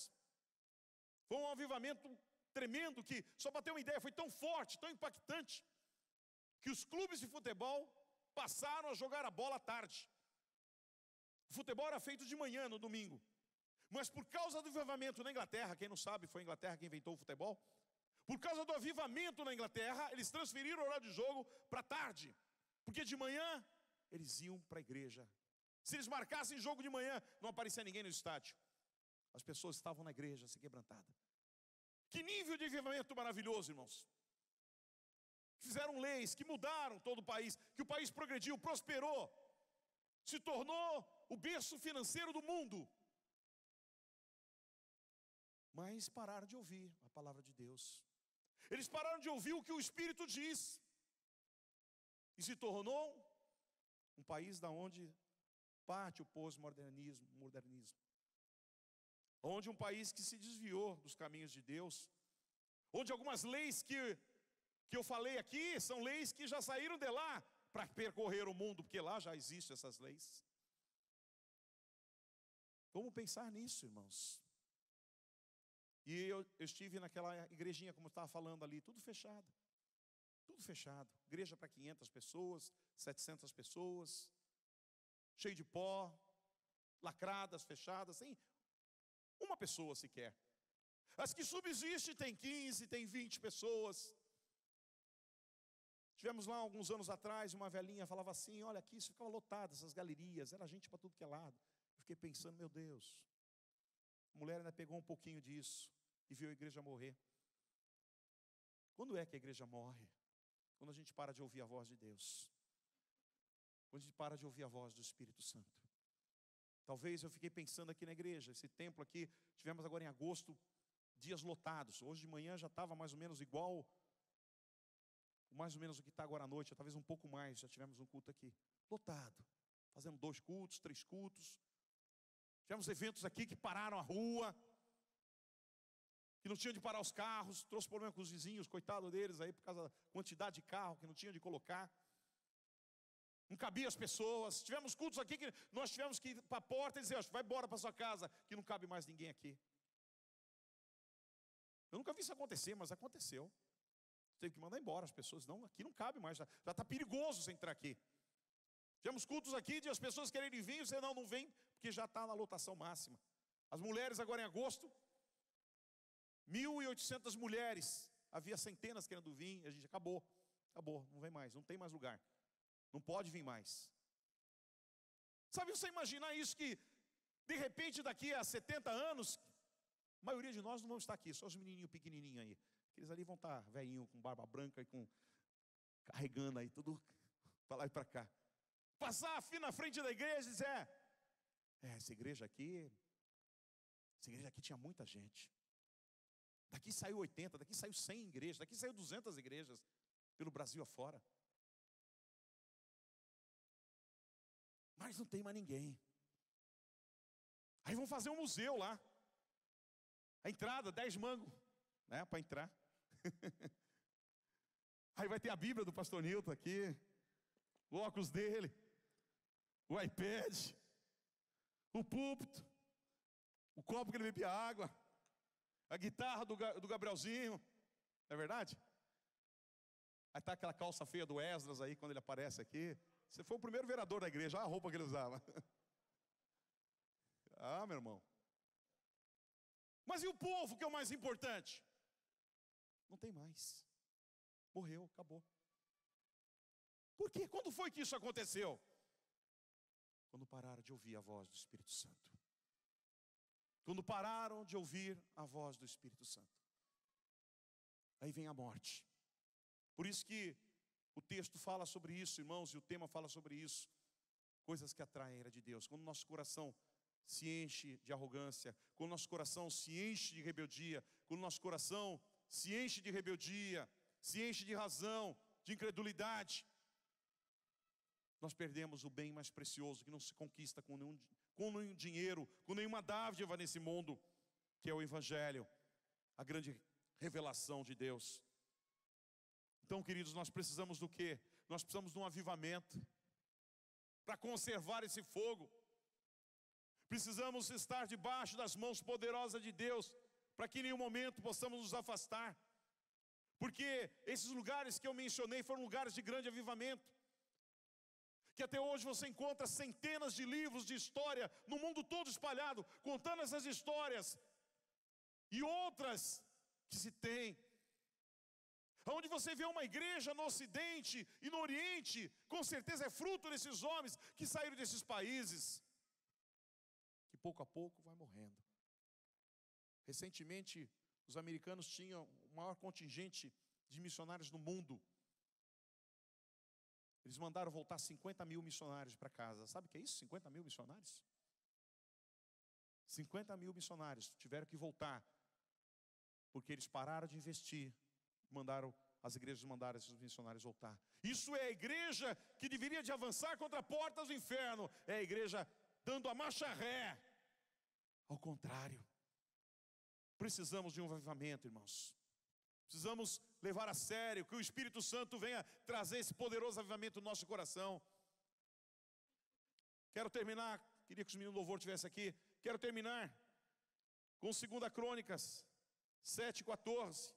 Foi um avivamento tremendo que, só para ter uma ideia, foi tão forte, tão impactante, que os clubes de futebol passaram a jogar a bola à tarde. O futebol era feito de manhã, no domingo. Mas por causa do avivamento na Inglaterra, quem não sabe, foi a Inglaterra que inventou o futebol. Por causa do avivamento na Inglaterra, eles transferiram o horário de jogo para tarde. Porque de manhã, eles iam para a igreja. Se eles marcassem jogo de manhã, não aparecia ninguém no estádio. As pessoas estavam na igreja, se quebrantada. Que nível de avivamento maravilhoso, irmãos. Fizeram leis que mudaram todo o país, que o país progrediu, prosperou, se tornou o berço financeiro do mundo. Mas pararam de ouvir a palavra de Deus. Eles pararam de ouvir o que o Espírito diz. E se tornou um país da onde parte o pós-modernismo. Onde um país que se desviou dos caminhos de Deus. Onde algumas leis que eu falei aqui, são leis que já saíram de lá para percorrer o mundo, porque lá já existem essas leis. Vamos pensar nisso, irmãos. eu estive naquela igrejinha, como eu estava falando ali, tudo fechado. Tudo fechado. Igreja para 500 pessoas, 700 pessoas, cheio de pó, lacradas, fechadas, sem uma pessoa sequer. As que subsistem tem 15, tem 20 pessoas. Tivemos lá alguns anos atrás, uma velhinha falava assim, olha aqui, isso ficava lotado, essas galerias, era gente para tudo que é lado. Eu fiquei pensando, meu Deus, a mulher ainda pegou um pouquinho disso e viu a igreja morrer. Quando é que a igreja morre? Quando a gente para de ouvir a voz de Deus. Quando a gente para de ouvir a voz do Espírito Santo. Talvez eu fiquei pensando aqui na igreja, esse templo aqui, tivemos agora em agosto, dias lotados. Hoje de manhã já estava mais ou menos igual, mais ou menos o que está agora à noite, talvez um pouco mais, já tivemos um culto aqui, lotado. Fazendo 2 cultos, 3 cultos. Tivemos eventos aqui que pararam a rua, que não tinham de parar os carros, trouxe problema com os vizinhos, coitado deles aí, por causa da quantidade de carro que não tinha de colocar. Não cabia as pessoas. Tivemos cultos aqui que nós tivemos que ir para a porta e dizer, vai embora para sua casa, que não cabe mais ninguém aqui. Eu nunca vi isso acontecer, mas aconteceu. Teve que mandar embora as pessoas, não, aqui não cabe mais, já está perigoso você entrar aqui. Tivemos cultos aqui de as pessoas quererem vir, você não vem, porque já está na lotação máxima. As mulheres agora em agosto, 1.800 mulheres, havia centenas querendo vir, a gente acabou, não vem mais, não tem mais lugar. Não pode vir mais. Sabe, você imaginar isso que, de repente, daqui a 70 anos, a maioria de nós não vão estar aqui, só os menininhos pequenininhos aí. Aqueles ali vão estar velhinho, com barba branca e carregando aí tudo para lá e para cá. Passar na frente da igreja e dizer, essa igreja aqui tinha muita gente. Daqui saiu 80, daqui saiu 100 igrejas, daqui saiu 200 igrejas, pelo Brasil afora. Mas não tem mais ninguém. Aí vão fazer um museu lá. A entrada, 10 mangos, né, para entrar. Aí vai ter a Bíblia do pastor Nilton aqui, o óculos dele, o iPad, o púlpito, o copo que ele bebia água, a guitarra do Gabrielzinho. Não é verdade? Aí está aquela calça feia do Esdras aí, quando ele aparece aqui. Você foi o primeiro vereador da igreja, olha a roupa que ele usava. Ah, meu irmão. Mas e o povo, que é o mais importante? Não tem mais. Morreu, acabou. Por quê? Quando foi que isso aconteceu? Quando pararam de ouvir a voz do Espírito Santo. Quando pararam de ouvir a voz do Espírito Santo. Aí vem a morte. Por isso que o texto fala sobre isso, irmãos, e o tema fala sobre isso. Coisas que atraem a ira de Deus. Quando o nosso coração se enche de arrogância, quando o nosso coração se enche de rebeldia, quando o nosso coração se enche de rebeldia, se enche de razão, de incredulidade, nós perdemos o bem mais precioso, que não se conquista com nenhum dinheiro, com nenhuma dádiva nesse mundo, que é o Evangelho, a grande revelação de Deus. Então, queridos, nós precisamos do quê? Nós precisamos de um avivamento, para conservar esse fogo. Precisamos estar debaixo das mãos poderosas de Deus, para que em nenhum momento possamos nos afastar. Porque esses lugares que eu mencionei foram lugares de grande avivamento. Que até hoje você encontra centenas de livros de história no mundo todo espalhado, contando essas histórias. E outras que se tem. Onde você vê uma igreja no Ocidente e no Oriente, com certeza é fruto desses homens que saíram desses países. Que pouco a pouco vai morrendo. Recentemente, os americanos tinham o maior contingente de missionários no mundo. Eles mandaram voltar 50 mil missionários para casa. Sabe o que é isso? 50 mil missionários? 50 mil missionários tiveram que voltar, porque eles pararam de investir. As igrejas mandaram esses missionários voltar. Isso é a igreja que deveria de avançar contra portas do inferno. É a igreja dando a marcha ré. Ao contrário. Precisamos de um avivamento, irmãos. Precisamos levar a sério, que o Espírito Santo venha trazer esse poderoso avivamento no nosso coração. Quero terminar, queria que os meninos do louvor estivessem aqui. Quero terminar com 2 Crônicas, 7:14.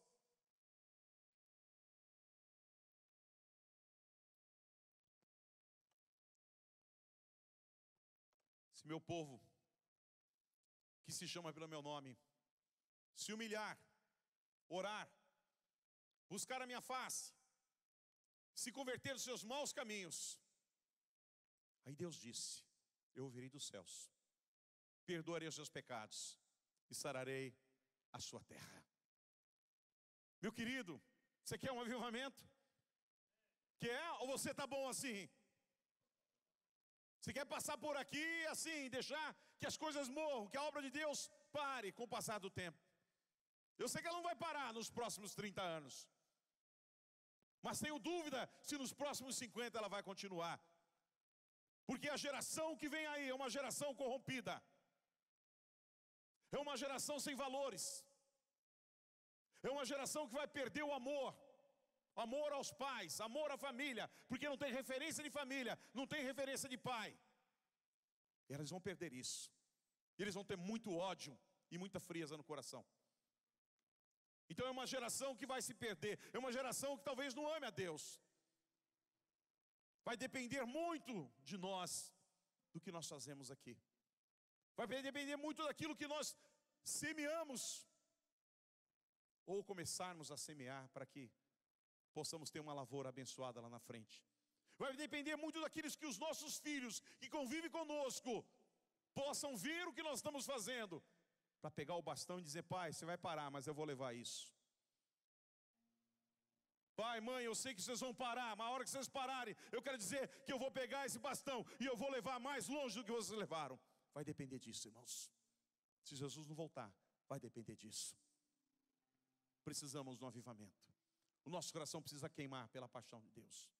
Se meu povo, que se chama pelo meu nome, se humilhar, orar, buscar a minha face, se converter dos seus maus caminhos, aí Deus disse: eu ouvirei dos céus, perdoarei os seus pecados e sararei a sua terra. Meu querido, você quer um avivamento? Quer ou você está bom assim? Você quer passar por aqui assim, deixar que as coisas morram, que a obra de Deus pare com o passar do tempo? Eu sei que ela não vai parar nos próximos 30 anos, mas tenho dúvida se nos próximos 50 ela vai continuar. Porque a geração que vem aí é uma geração corrompida, é uma geração sem valores, é uma geração que vai perder o amor. Amor aos pais, amor à família, porque não tem referência de família, não tem referência de pai. E eles vão perder isso. Eles vão ter muito ódio e muita frieza no coração. Então é uma geração que vai se perder, é uma geração que talvez não ame a Deus. Vai depender muito de nós, do que nós fazemos aqui. Vai depender muito daquilo que nós semeamos, ou começarmos a semear para que possamos ter uma lavoura abençoada lá na frente. Vai depender muito daqueles que os nossos filhos, que convivem conosco, possam ver o que nós estamos fazendo, para pegar o bastão e dizer: pai, você vai parar, mas eu vou levar isso. Pai, mãe, eu sei que vocês vão parar, mas a hora que vocês pararem, eu quero dizer que eu vou pegar esse bastão e eu vou levar mais longe do que vocês levaram. Vai depender disso, irmãos. Se Jesus não voltar, vai depender disso. Precisamos de um avivamento. O nosso coração precisa queimar pela paixão de Deus.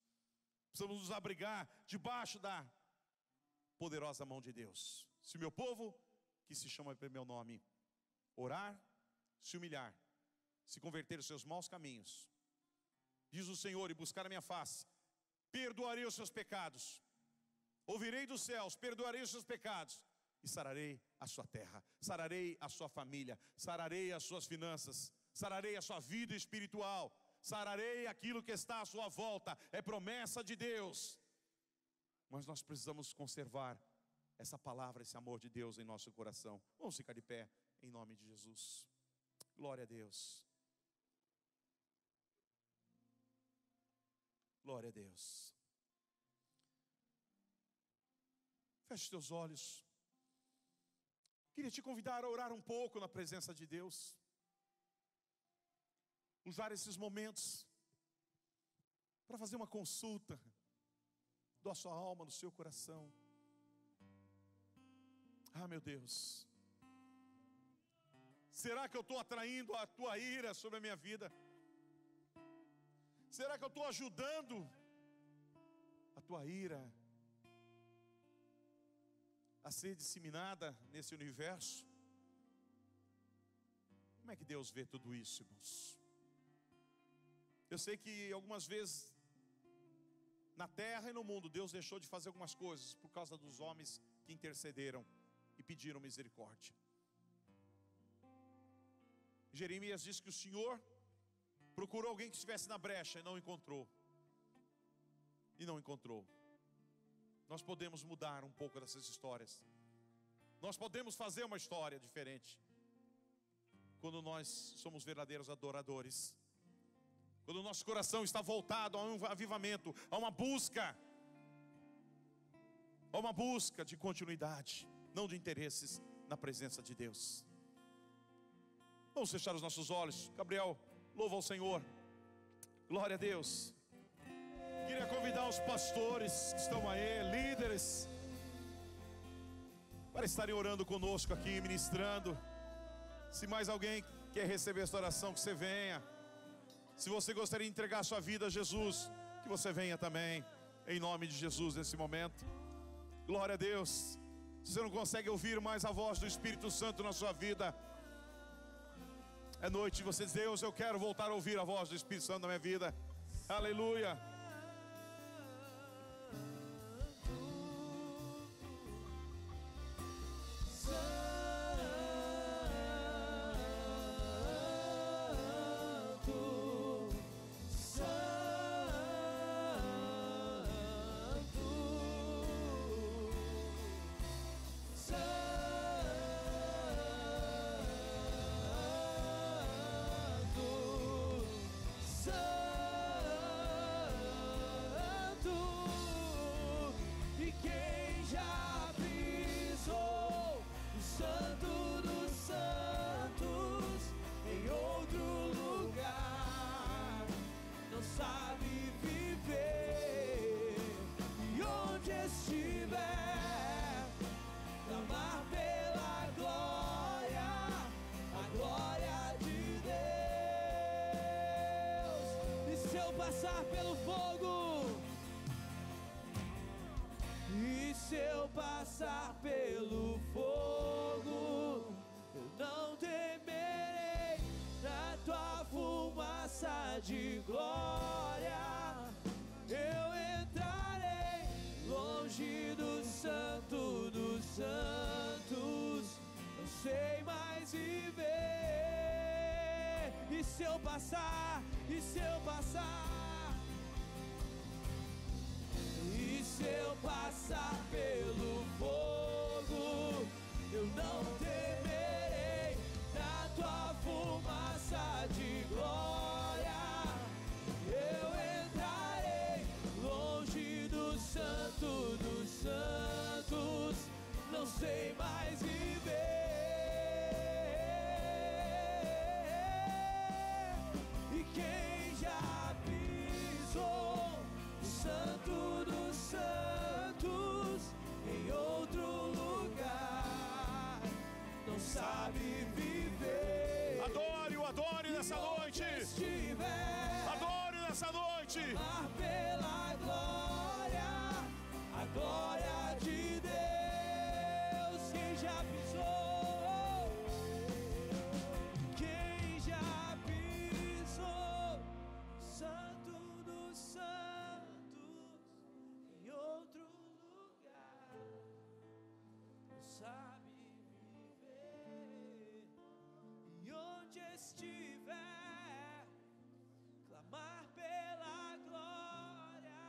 Precisamos nos abrigar debaixo da poderosa mão de Deus. Se meu povo, que se chama pelo meu nome, orar, se humilhar, se converter os seus maus caminhos, diz o Senhor, e buscar a minha face, perdoarei os seus pecados, ouvirei dos céus, perdoarei os seus pecados, e sararei a sua terra, sararei a sua família, sararei as suas finanças, sararei a sua vida espiritual, sararei aquilo que está à sua volta. É promessa de Deus. Mas nós precisamos conservar essa palavra, esse amor de Deus em nosso coração. Vamos ficar de pé, em nome de Jesus. Glória a Deus. Glória a Deus. Feche os teus olhos. Queria te convidar a orar um pouco na presença de Deus. Usar esses momentos para fazer uma consulta da sua alma, no seu coração. Ah, meu Deus, será que eu estou atraindo a tua ira sobre a minha vida? Será que eu estou ajudando a tua ira a ser disseminada nesse universo? Como é que Deus vê tudo isso, irmãos? Eu sei que algumas vezes na terra e no mundo Deus deixou de fazer algumas coisas por causa dos homens que intercederam e pediram misericórdia. Jeremias disse que o Senhor procurou alguém que estivesse na brecha e não encontrou. E não encontrou. Nós podemos mudar um pouco dessas histórias. Nós podemos fazer uma história diferente quando nós somos verdadeiros adoradores. Quando o nosso coração está voltado a um avivamento, a uma busca de continuidade, não de interesses, na presença de Deus. Vamos fechar os nossos olhos. Gabriel, louva ao Senhor. Glória a Deus. Queria convidar os pastores que estão aí, líderes, para estarem orando conosco aqui, ministrando. Se mais alguém quer receber esta oração, que você venha. Se você gostaria de entregar a sua vida a Jesus, que você venha também, em nome de Jesus, nesse momento. Glória a Deus. Se você não consegue ouvir mais a voz do Espírito Santo na sua vida, é noite de você dizer: Deus, eu quero voltar a ouvir a voz do Espírito Santo na minha vida. Aleluia. passar pelo fogo, e se eu passar pelo fogo, eu não temerei na tua fumaça de glória. Eu entrarei longe do santo dos santos, não sei mais viver. E se eu passar, e se eu passar, e se eu passar pelo fogo, eu não temerei na tua fumaça de glória. Eu entrarei longe do santo dos santos, não sei mais viver. E quem já pisou no santo dos santos em outro lugar não sabe viver. Adore nessa noite. Adore nessa noite. Amar pela glória, a glória de Deus. Quem já pisou, quem já pisou, santo dos santos em outro lugar não sabe viver. E onde estiver, clamar pela glória,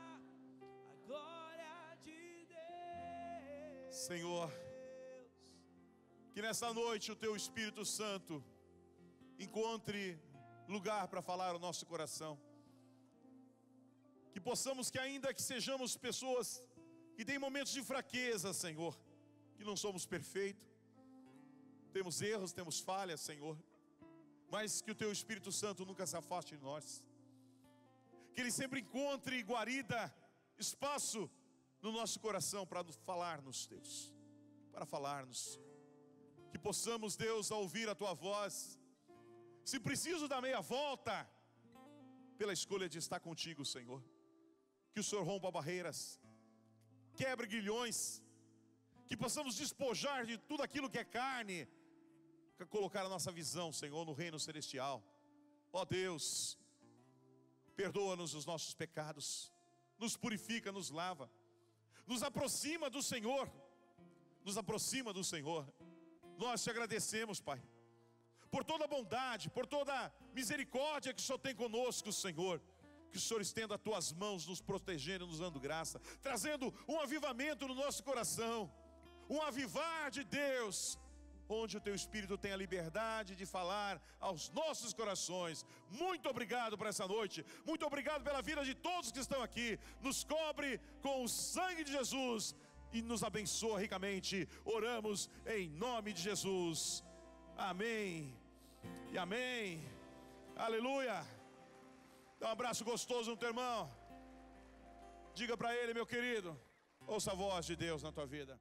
a glória de Deus. Senhor, que nessa noite o Teu Espírito Santo encontre lugar para falar ao nosso coração. Que possamos, que ainda que sejamos pessoas que têm momentos de fraqueza, Senhor, que não somos perfeitos, temos erros, temos falhas, Senhor, mas que o Teu Espírito Santo nunca se afaste de nós. Que Ele sempre encontre guarida, espaço no nosso coração para falar-nos, Deus, para falar-nos. Que possamos, Deus, ouvir a Tua voz. Se preciso dar meia volta, pela escolha de estar contigo, Senhor. Que o Senhor rompa barreiras, quebre grilhões, que possamos despojar de tudo aquilo que é carne, colocar a nossa visão, Senhor, no reino celestial. Ó Deus, perdoa-nos os nossos pecados, nos purifica, nos lava, nos aproxima do Senhor, nos aproxima do Senhor. Nós te agradecemos, Pai, por toda a bondade, por toda a misericórdia que o Senhor tem conosco, Senhor. Que o Senhor estenda as Tuas mãos, nos protegendo, nos dando graça, trazendo um avivamento no nosso coração, um avivar de Deus, onde o Teu Espírito tem a liberdade de falar aos nossos corações. Muito obrigado por essa noite, muito obrigado pela vida de todos que estão aqui. Nos cobre com o sangue de Jesus e nos abençoa ricamente. Oramos em nome de Jesus, amém e amém. Aleluia. Dá um abraço gostoso no teu irmão. Diga para ele: meu querido, ouça a voz de Deus na tua vida.